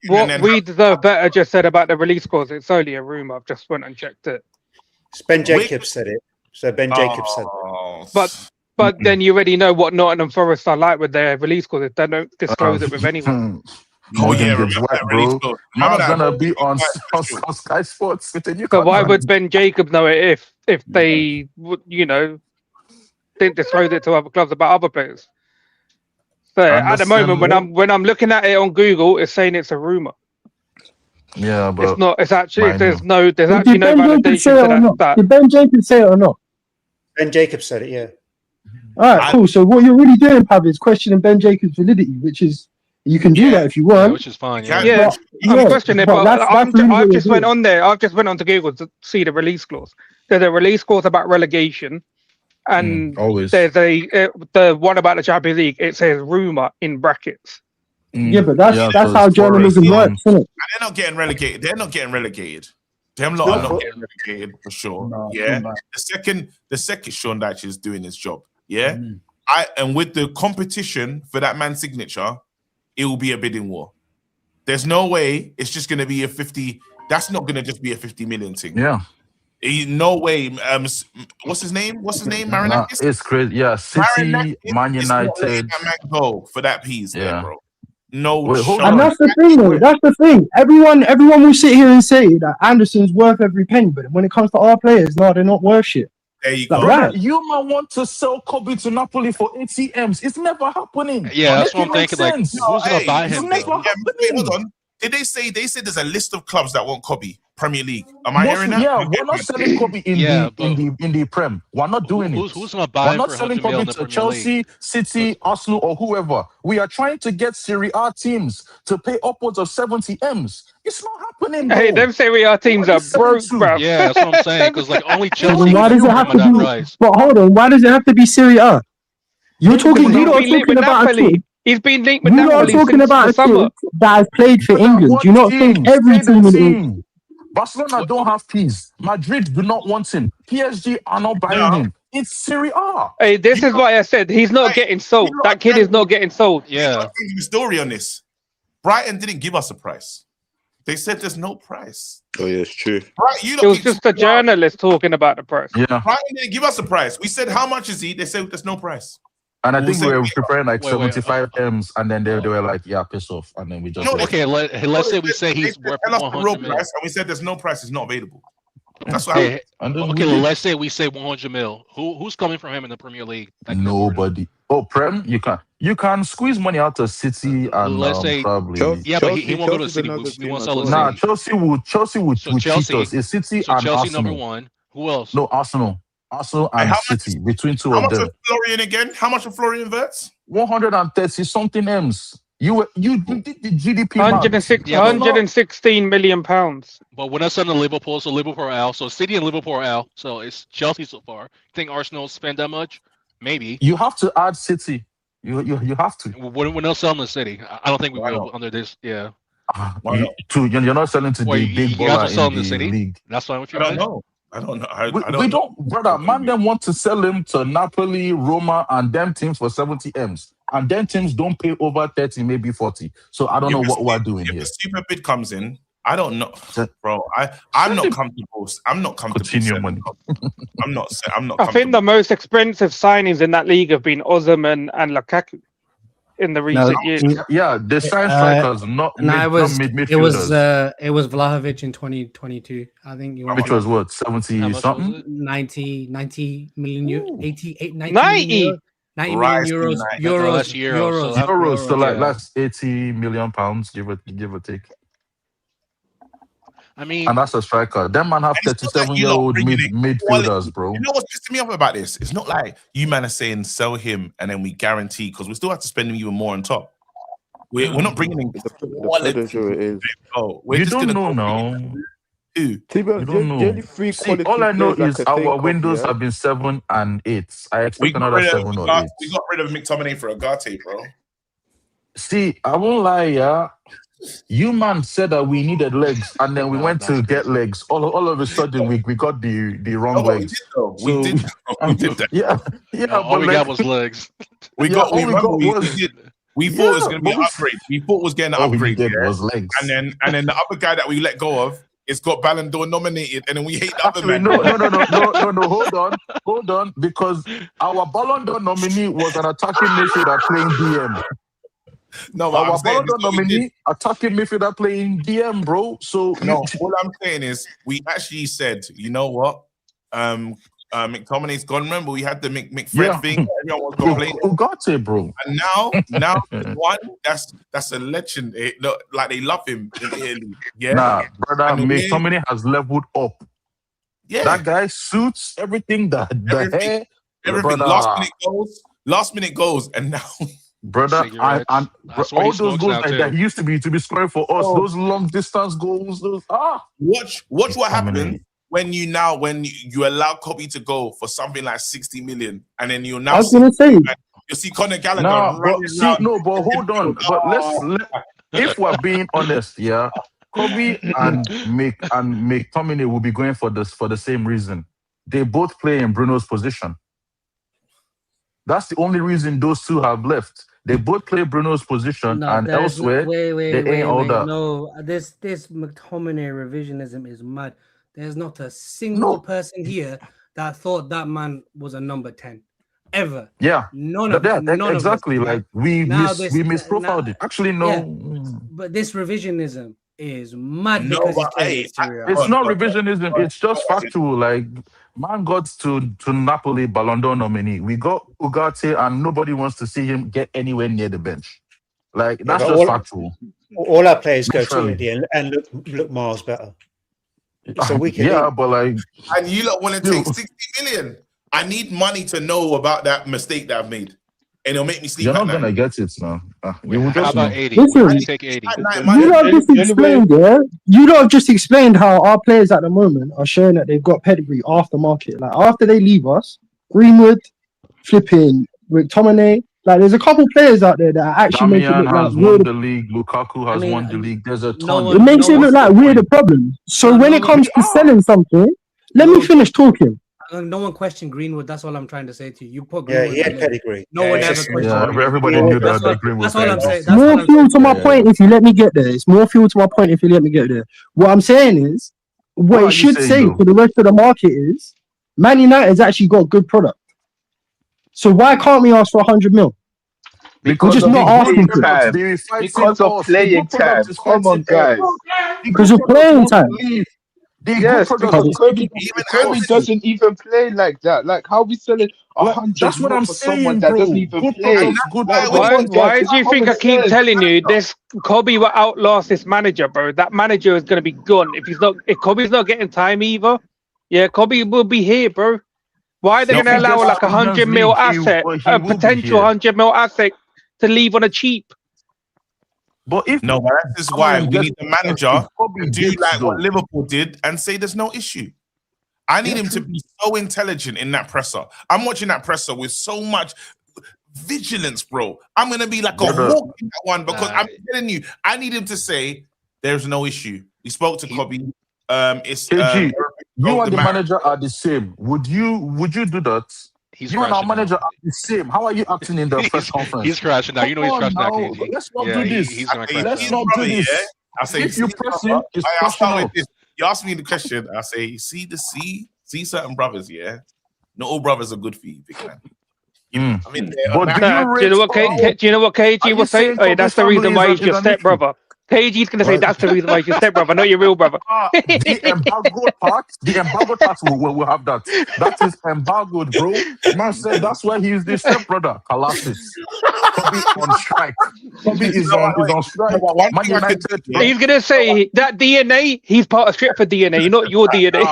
What we deserve better just said about the release clause. It's only a rumor. I've just went and checked it. Ben Jacobs said it. So Ben Jacobs said that. But then you already know what Nottingham Forest are like with their release clause. They don't disclose it with anyone. Oh yeah, remember that release clause. Remember gonna be on Sky Sports. So why would Ben Jacobs know it if they would, didn't disclose it to other clubs about other players? So at the moment, when I'm looking at it on Google, it's saying it's a rumor. Yeah, but it's not. It's actually there's actually no validation to that. Did Ben Jacobs say it or not? Ben Jacobs said it. Yeah. All right, cool. So what you're really doing, Pav, is questioning Ben Jacobs' validity, which is. You can do that if you want. Which is fine. Yeah. I'm questioning it, but I've just went on there. I've just went on to Google to see the release clause. There's a release clause about relegation, and there's the one about the Champions League. It says rumor in brackets. Yeah, but that's how journalism works, isn't it? And they're not getting relegated. Them lot are not getting relegated for sure. The second Sean Dyche is doing his job. Yeah. And with the competition for that man's signature, it will be a bidding war. There's no way it's just going to be a 50. That's not going to just be a 50 million thing. Yeah. No way. What's his name? Marinakis? It's crazy. Yeah, City, Man United. That man go for that piece there, bro. No. And that's the thing, though. That's the thing. Everyone will sit here and say that Anderson's worth every penny, but when it comes to our players, no, they're not worth shit. There you go. Right. You might want to sell Kobe to Napoli for ATMs. It's never happening. Yeah, that's what I'm thinking. Like, who's gonna buy him? Wait, hold on. Did they say there's a list of clubs that want Kobe? Premier League. Am I hearing that? Yeah, we're not selling Kobe in the Prem. We're not doing it. Who's gonna buy him? We're not selling Kobe to Chelsea, City, Arsenal, or whoever. We are trying to get Serie A teams to pay upwards of 70 M's. It's not happening. Bro. Hey, them Serie A teams are broke, bro. Yeah, that's what I'm saying. Because like only Chelsea. Why does it have to be? But hold on, why does it have to be Serie A? You're talking. You're not talking about a team. He's been linked with Napoli. You're not talking about a team that has played for England. Do you not think every team in England? Barcelona don't have peace. Madrid do not want him. PSG are not buying him. It's Serie A. Hey, this is why I said he's not getting sold. That kid is not getting sold. Yeah. The story on this. Brighton didn't give us a price. They said there's no price. Oh yeah, it's true. Right, it was just a journalist talking about the price. Yeah. Brighton didn't give us a price. We said, how much is he? They said there's no price. And I think we were preparing like 75 M's, and then they were like, yeah, piss off. And then we just... Okay, let's say we say he's worth 100 million. Price, and we said there's no price, it's not available. That's what okay, let's say we say 100 mil. Who's coming from him in the Premier League? Nobody. Oh, Prem? You can squeeze money out of City and let's say, probably... Yeah, but he won't go to City. We won't sell to City. Nah, Chelsea would cheat us. It's City and Chelsea Arsenal. number one. Who else? No, Arsenal and City, between two of them. How much of Florian again? How much of Florian Wirtz? 130 something M's. You did the GDP 116 million pounds. But we're not selling Liverpool, so Liverpool are out. So City and Liverpool are out. So it's Chelsea so far. Think Arsenal spend that much? Maybe. You have to add City. You have to. We're not selling the City. I don't think we will under this. Yeah. You're not selling to the big baller in the City? league. That's fine with you. I don't know. I don't know. We don't, brother. Man, them want to sell him to Napoli, Roma, and them teams for 70 M's. And them teams don't pay over 30, maybe 40. So I don't know what we're doing here. If the super bid comes in, I don't know, bro. I'm not comfortable. I'm not comfortable. Continue money. I'm not. I think the most expensive signings in that league have been Osimhen and Lukaku in the recent years. Yeah, the signed strikers, midfielders. It was Vlahovic in 2022. I think which was what 70 something, 90 million euro, 88, 90 90 million euros. So like that's 80 million pounds, give or take. I mean, and that's a striker. Them man have 37-year-old midfielders, bro. You know what's pissing me off about this? It's not like you man are saying sell him and then we guarantee, because we still have to spend him even more on top. We're not bringing in quality. You don't know now. You don't know. See, all I know is our windows have been 7 and 8. I expect another 7 or 8. We got rid of McTominay for Agate, bro. See, I won't lie, yeah. You man said that we needed legs, and then we went to get legs. All of a sudden, we got the wrong legs. We did that. Yeah. All we got was legs. We thought it was going to be an upgrade. We thought it was getting an upgrade. Was legs. And then the other guy that we let go of is got Ballon d'Or nominated, and then we hate the other man. No. Hold on, because our Ballon d'Or nominee was an attacking midfielder playing DM. No, our Ballon d'Or nominee attacking midfielder playing DM, bro. So no, all I'm saying is we actually said, you know what? McTominay's gone. Remember, we had the McFred thing. Everyone was complaining. Ugarte, bro. And now one that's a legend. Like they love him in Italy. Yeah, nah, brother. McTominay has leveled up. Yeah, that guy suits everything. Everything. Brother. Last minute goals, and now. Brother, all those goals that he used to be scoring for us, those long distance goals, Watch what happens when you allow Kobe to go for something like 60 million, and then you now. I was gonna say you see Conor Gallagher. But hold on. But if we're being honest, yeah, Kobe and McTominay will be going for the same reason. They both play in Bruno's position. That's the only reason those two have left. They both play Bruno's position, and elsewhere they ain't all that. No, this McTominay revisionism is mad. There's not a single person here that thought that man was a number 10 ever. Yeah, none of exactly. Of us. Like we misprofiled it. Actually, no. Yeah, but this revisionism is mad No, because but he's playing It's not revisionism. It's just factual. Like, man got to Napoli Ballon d'Or nominee. We got Ugarte, and nobody wants to see him get anywhere near the bench. Like, that's just factual. All our players go to India and look miles better. So we can but like, and you lot want to take 60 million. I need money to know about that mistake that I've made, and it'll make me sleep. You're not gonna get it now. You will How about 80? Listen, You take 80. You lot just explained, You lot have just explained how our players at the moment are showing that they've got pedigree aftermarket. Like after they leave us, Greenwood, flipping McTominay. Like there's a couple players out there that are actually Damian making it has won the league. Lukaku has won the league. There's a ton. It makes it look like we're the problem. So when it comes to selling something, let me finish talking. No one questioned Greenwood. That's all I'm trying to say to you. You put Greenwood. Yeah, he had pedigree. No one ever questioned. Everybody knew that Greenwood. That's all I'm saying. More fuel to my point if you let me get there. It's more fuel to my point if you let me get there. What I'm saying is, what it should say for the rest of the market is, Man United's actually got good product. So why can't we ask for 100 mil? Because we're just not asking for time. Because of playing time. Come on, guys. Because of playing time. Yes, because Kobe doesn't even play like that. Like, how we selling 100 That's what I'm for saying, someone that doesn't even play? Why do you think I keep telling you this? Kobe will outlast this manager, bro. That manager is gonna be gone if Kobe's not getting time either. Yeah, Kobe will be here, bro. Why are they gonna allow like 100 mil asset, a potential 100 mil asset, to leave on a cheap? But if but that is why we need the manager to do like what Liverpool did and say there's no issue. I need him to be so intelligent in that presser. I'm watching that presser with so much vigilance, bro. I'm gonna be like a hawk in that one because I'm telling you, I need him to say there's no issue. We spoke to Kobe. It's KG, you and the manager are the same. Would you do that? You and our manager are the same. How are you acting in the press conference? He's crashing now. You know he's crashing now, KG. Let's not do this. Let's not do this. I say, if you press him, I'll start with this. You ask me the question. I say, see certain brothers, yeah. Not all brothers are good for you, big man. I mean, do you know what KG will say? Oh, that's the reason why he's your stepbrother. KG's gonna say that's the reason why he's your stepbrother, not your real brother. The embargo tax will have that. That is embargoed, bro. Man said that's why he is the stepbrother. Colossus. Kobe on strike. Kobe is on strike. Man United. He's gonna say that DNA. He's part of Stratford DNA, not your DNA.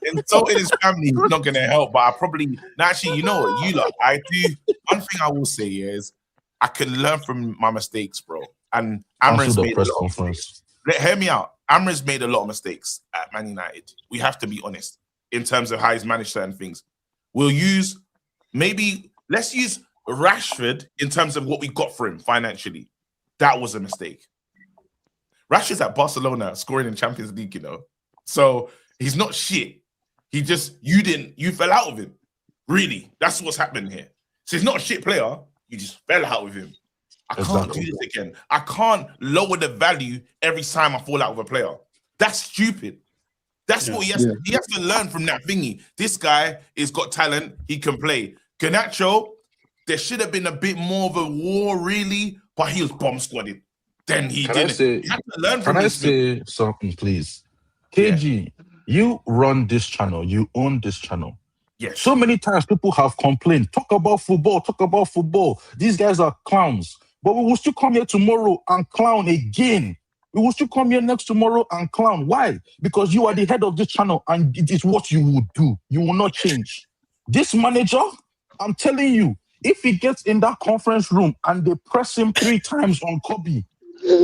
Insulting his family is not gonna help. But I probably actually, you know what, you lot. I do. One thing I will say is I can learn from my mistakes, bro. And Amra's made a lot of mistakes. Hear me out. Amra's made a lot of mistakes at Man United. We have to be honest in terms of how he's managed certain things. Let's use Rashford in terms of what we got for him financially. That was a mistake. Rashford's at Barcelona scoring in Champions League, you know. So he's not shit. You fell out of him. Really. That's what's happening here. So he's not a shit player. You just fell out with him. I can't do this again. I can't lower the value every time I fall out with a player. That's stupid. That's what he has to learn from that thingy. This guy has got talent. He can play. Garnacho, there should have been a bit more of a war, really, but he was bomb squadded. Then he didn't. He had to learn from this. Can I say something, please? KG, you run this channel. You own this channel. Yes. So many times people have complained. Talk about football. These guys are clowns. But we will still come here tomorrow and clown again. We will still come here next tomorrow and clown. Why? Because you are the head of this channel and it is what you will do. You will not change. This manager, I'm telling you, if he gets in that conference room and they press him 3 times on Kobe,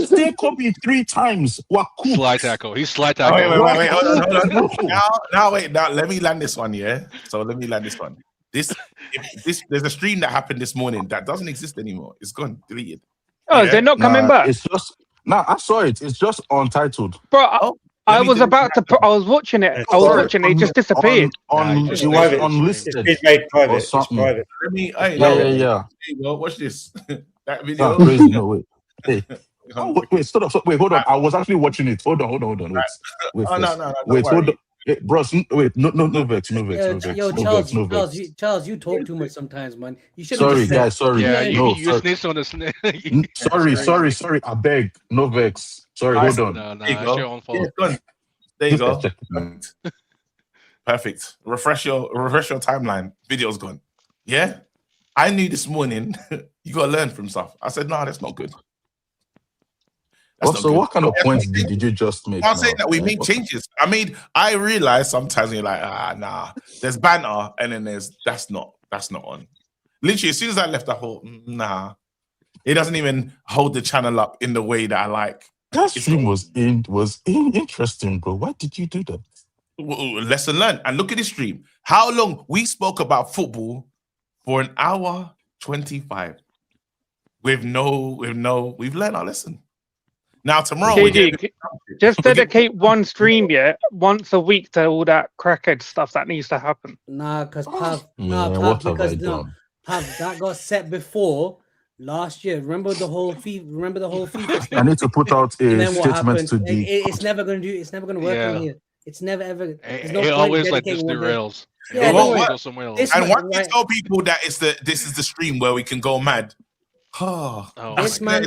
stay Kobe 3 times. Slide tackle. He's slide tackle. Wait. Hold on. Now, let me land this one, yeah? So let me land this one. There's a stream that happened this morning that doesn't exist anymore. It's gone, deleted. Oh, they're not coming back. It's just I saw it. It's just untitled. Bro, I was about to put. I was watching it. I was watching it. It just disappeared. It was unlisted. It's made private. Or something. It's private. Let me. Yeah. Well, watch this. That video. Crazy. No, wait. Hey. Oh, wait, stop. Wait, hold on. I was actually watching it. Hold on. Wait, no. Wait, hold on. Hey, bros, wait, no vex. Yo, Charles, you talk too much sometimes, man. You should. Sorry, guys. Sorry. Yeah, no, you snitched on the snitch. Sorry. I beg. No vex. Sorry, hold on. No, it's your own fault. There you go. Perfect. Refresh your timeline. Video's gone. Yeah. I knew this morning you gotta learn from stuff. I said, no, that's not good. So what kind of points did you just make? I'm saying that we make changes. I realize sometimes you're like, nah, there's banter, and then that's not on. Literally, as soon as I left, I thought, nah, it doesn't even hold the channel up in the way that I like. That stream was interesting, bro. Why did you do that? Lesson learned. And look at this stream. How long we spoke about football for an hour 25. We've learned our lesson. Now tomorrow, just dedicate one stream, once a week to all that crackhead stuff that needs to happen. Nah, because Pav, Pav, that got set before last year. Remember the whole FIFA I need to put out a statement to the. It's never gonna work on here. It's never ever. It always like this derails. Yeah, it won't work. Go somewhere else. And once you tell people that this is the stream where we can go mad. This man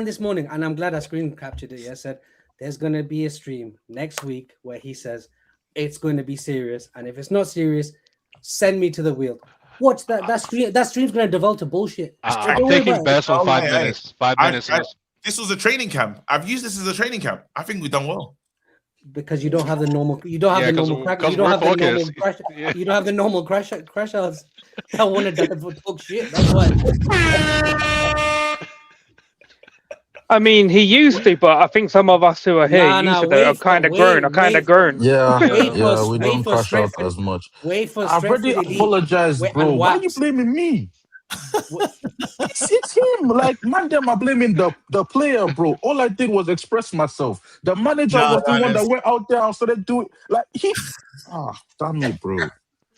this morning, and I'm glad I screen captured it. Yeah, said there's gonna be a stream next week where he says it's going to be serious, and if it's not serious, send me to the wheel. Watch that stream. That stream's gonna devolve to bullshit. I'm taking best on 5 minutes. 5 minutes. This was a training camp. I've used this as a training camp. I think we've done well. Because you don't have the normal. You don't have the normal crash. You don't have the normal crash. You don't have the normal crash outs. I want to talk shit. That's why. I mean, he used to, but I think some of us who are here are kind of grown. Yeah, we don't crash out as much. I've already apologized, bro. Why are you blaming me? It's him. Like, man, them are blaming the player, bro. All I did was express myself. The manager was the one that went out there and started doing like he. Damn it, bro.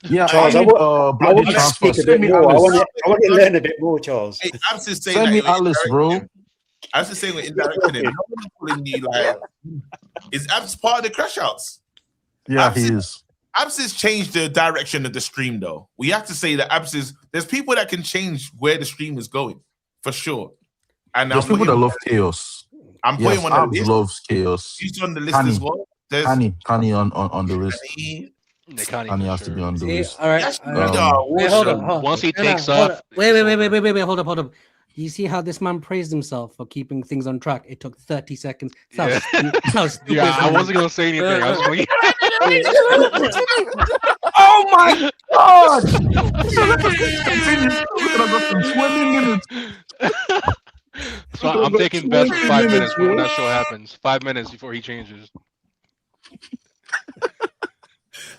Yeah, Charles, I want to speak a bit more. I want to learn a bit more, Charles. Hey, I'm just saying, send me Alice, bro. I was just saying, with indirecting him. No one's calling you like. Is Abs part of the crash outs? Yeah, he is. Abs has changed the direction of the stream, though. We have to say that Abs is. There's people that can change where the stream is going, for sure. And there's people that love chaos. I'm putting one on the list. Loves chaos. He's on the list as well. Kanye on the list. Kanye has to be on the list. All right. Hold on. Once he takes off. Wait. Hold up. You see how this man praised himself for keeping things on track? It took 30 seconds. Yeah, I wasn't gonna say anything. I was going. Oh my god! So I'm taking best for 5 minutes, but we're not sure what happens. 5 minutes before he changes.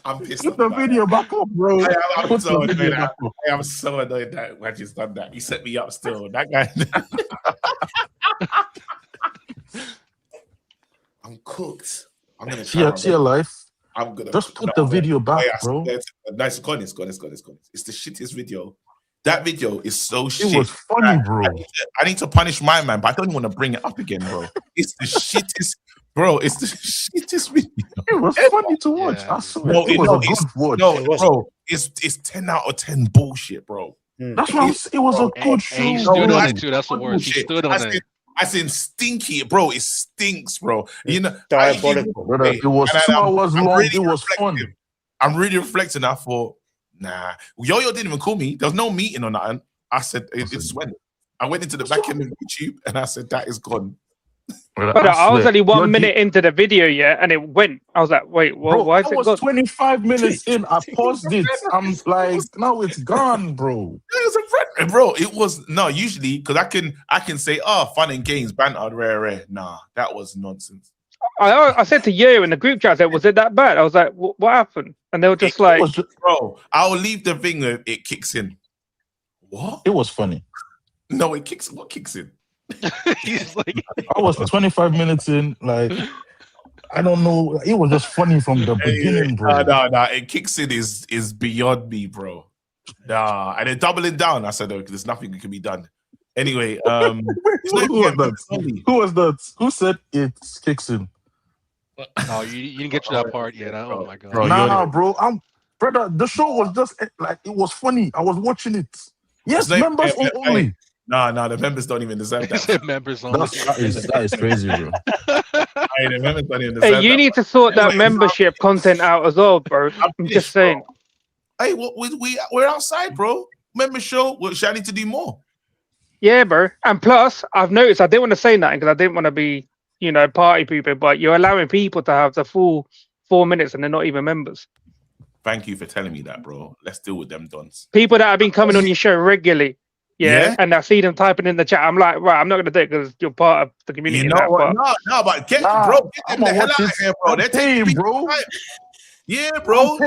I'm pissed. Put the video back up, bro. I'm so annoyed that Wedge's done that. He set me up still. That guy. I'm cooked. I'm gonna try. See your life. I'm gonna just put the video back, bro. Nice, it's gone. It's the shittest video. That video is so shit. It was funny, bro. I need to punish my man, but I don't want to bring it up again, bro. It's the shittest. Bro, it's the shittest video. It was funny to watch. Yeah. I swear. It was a good watch. Bro, it's 10 out of 10 bullshit, bro. That's what it was a good show. He stood on it too. That's the word. He stood on it. I said stinky, bro. It stinks, bro. You know, diabolical. It was 2 hours long. It was fun. I'm really reflecting. I thought, nah. Yo didn't even call me. There was no meeting or nothing. I said it just went. I went into the back end of YouTube and I said that is gone. But I was only 1 minute into the video, and it went. I was like, wait, what? Why is it gone? 25 minutes in. I paused it. I'm like, now it's gone, bro. It was no. Usually, because I can say, fun and games, banter, rare. Nah, that was nonsense. I said to you in the group chat, was it that bad? I was like, what happened? And they were just bro, I'll leave the thing that it kicks in. What? It was funny. No, it kicks. What kicks in? He's like, I was 25 minutes in, like, I don't know. It was just funny from the beginning, bro. No. It kicks in is beyond me, bro. Nah, and then doubling down. I said, there's nothing that can be done. Anyway, who was that? Who said it kicks in? no, you didn't get to that part yet. Oh my god. Bro, brother, the show was just like, it was funny. I was watching it. Yes, members only. No, the members don't even deserve that. Members only. That is crazy, bro. The members don't even deserve You need to sort that membership content out as well, bro. I'm just saying. Hey, we're outside, bro. Member show. I need to do more. Yeah, bro. And plus, I've noticed I didn't want to say nothing because I didn't want to be, party people, but you're allowing people to have the full 4 minutes and they're not even members. Thank you for telling me that, bro. Let's deal with them dons. People that have been coming on your show regularly. Yeah, and I see them typing in the chat. I'm like, right, I'm not gonna do it because you're part of the community. You know what? But get them the hell out of here, bro. They're taking bro. Yeah, bro.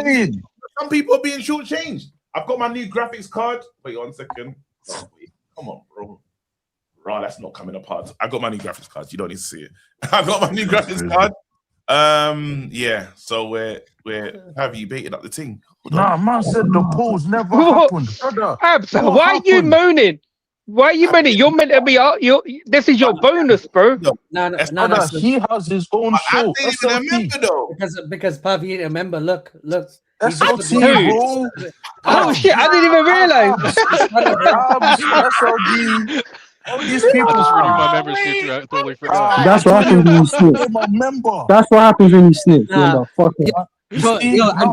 Some people are being shortchanged. I've got my new graphics card. Wait 1 second. Oh, wait. Come on, bro. Right, that's not coming apart. I got my new graphics card. You don't need to see it. I got my new graphics card. Yeah. So we're have you baited up the thing? Nah, man said the polls never happened. Abs, why are you moaning? Why are you moaning? You're meant to be this is your bonus, bro. No. He has his own show. I didn't even remember though. Because Pav, you didn't remember. Look. SLT, bro. Oh shit! I didn't even realize. SLT. All these people. I just renewed my membership. I totally forgot. That's what happens when you snitch. That's what happens when you snitch. I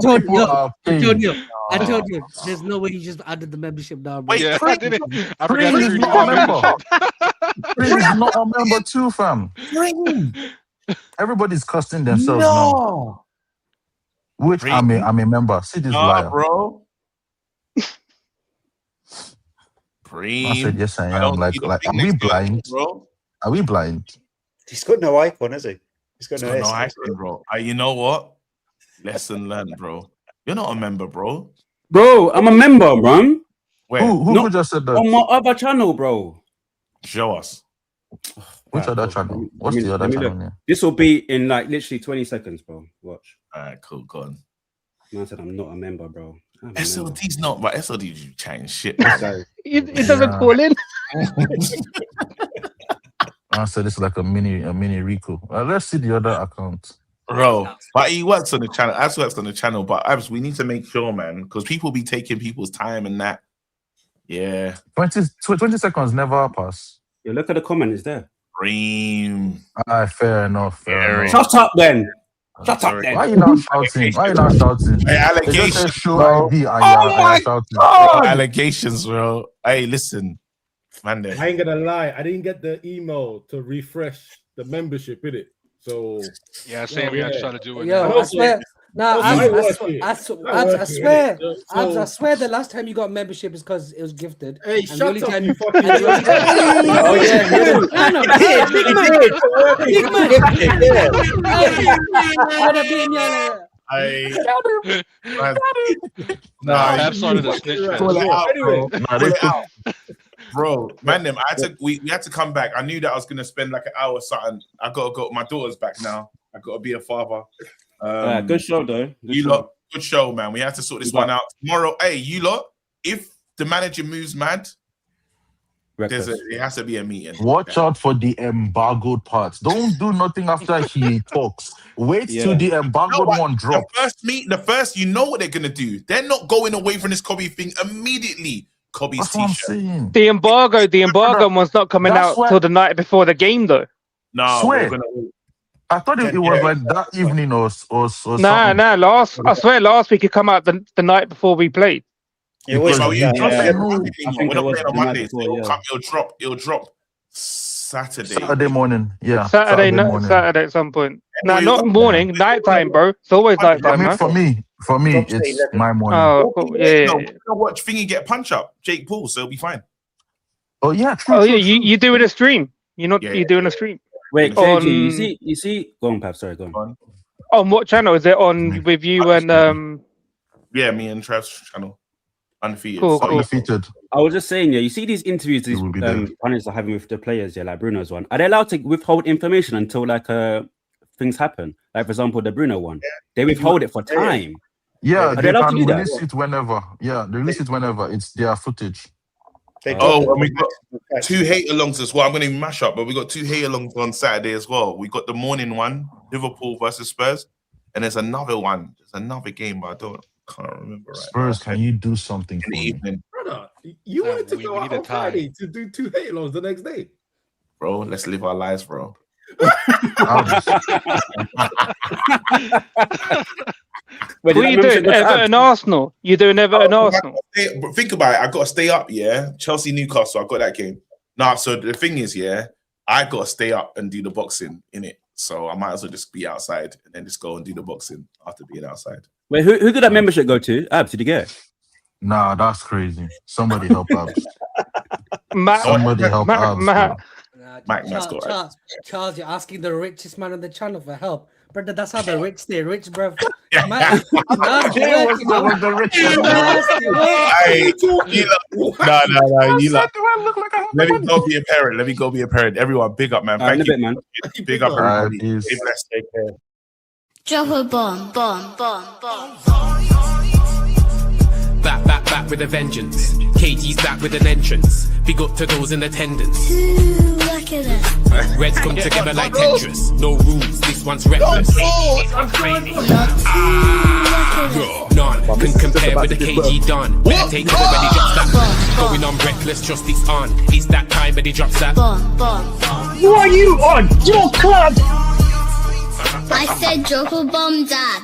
told you. There's no way you just added the membership now, bro. Wait, yeah, I didn't. I forgot Prince is not a member. Prince is not a member too, fam. Everybody's costing themselves now. Which I'm a member. See this liar, bro. I said yes, I am. Like, are we blind, bro? Are we blind? He's got no icon, has he? He's got no icon, bro. You know what? Lesson learned, bro. You're not a member, bro. Bro, I'm a member, man. Where? Who just said that? On my other channel, bro. Show us. Which other channel? What's the other channel? Yeah? This will be in like literally 20 seconds, bro. Watch. All right, cool, go on. Man said I'm not a member, bro. SLD's not, but SLD's you chatting shit. It doesn't fall in. I said this is like a mini Rico. Let's see the other account. Bro, but he works on the channel. Abs works on the channel, but Abs, we need to make sure, man, because people be taking people's time and that. Yeah. 20 seconds never pass. Yeah, look at the comment, it's there. Dream. Fair enough. Shut up then. Shut up then. Why are you not shouting? Hey, allegations, bro. Oh my God. Allegations, bro. Hey, listen. Man, I ain't gonna lie, I didn't get the email to refresh the membership, innit? So yeah, same here. I just trying to do it. Yo, I swear. No, I swear. I swear the last time you got membership is because it was gifted. Hey, and shut up, you fucking. Oh yeah, big man. I've started a snitch. Bro, man, we had to come back. I knew that I was gonna spend like an hour or something. I gotta go. My daughter's back now. I gotta be a father. Good show though. Good show, man. We have to sort this one out tomorrow. Hey, you lot, if the manager moves mad, it has to be a meeting. Watch out for the embargoed parts. Don't do nothing after he talks. Wait till the embargoed one drops. The first, you know what they're gonna do. They're not going away from this Kobe thing immediately. Kobe's t-shirt. The embargo one's not coming out till the night before the game, though. No, swear. I thought it was like that evening or something. I swear last week it come out the night before we played. We're not playing on Monday. It'll drop Saturday morning. Yeah. Saturday at some point. No, not morning, nighttime, bro. It's always nighttime, man. For me, it's my morning. Oh, cool. Yeah. We're gonna watch Thingy get punch up, Jake Paul, so it'll be fine. Oh yeah, true. Oh yeah, you doing a stream. You're doing a stream. Wait, KG, you see? Go on, Pap. Sorry, go on. On what channel is it on with you and Yeah, me and Trav's channel. Undefeated. Cool. Undefeated. I was just saying, yeah, you see these interviews these punters are having with the players, yeah, like Bruno's one. Are they allowed to withhold information until like things happen? Like for example, the Bruno one, they withhold it for time. Yeah, are they allowed can to do that? release it whenever. Yeah, they release it whenever. It's their footage. And we got 2 hate-alongs as well. I'm going to mash up, but we got 2 hate-alongs on Saturday as well. We got the morning one, Liverpool versus Spurs, and there's another one. There's another game, but can't remember right Spurs, now. can you do something for the me? evening? Brother, you wanted to go out on Friday to do 2 hate-alongs the next day. Bro, let's live our lives, bro. What are you doing? Everton Arsenal? You're doing Everton Arsenal? Think about it. I got to stay up, yeah? Chelsea Newcastle, I got that game. Nah, so the thing is, yeah, I got to stay up and do the boxing in it. So I might as well just be outside and then just go and do the boxing after being outside. Wait, who did that membership go to? Abs, did you get it? Nah, that's crazy. Somebody help Abs. Somebody help Abs. Charles, you're asking the richest man on the channel for help. Brother, that's how the rich stay rich, bro. Man, was the richest. Let me go be a parent. Let me go be a parent. Everyone, big up, man. Thank you, man. Big up, everybody. Stay blessed. Take care. Drop a bomb. Back with a vengeance. KG's back with an entrance. Big up to those in attendance. Look at it. Reds come together like Tetris. No rules, this one's reckless. None can compare with the KG done. Better take it when he drops that. Going on reckless, just it's on. It's that time when he drops that. Who are you on? Your club. I said drop a bomb, Dad.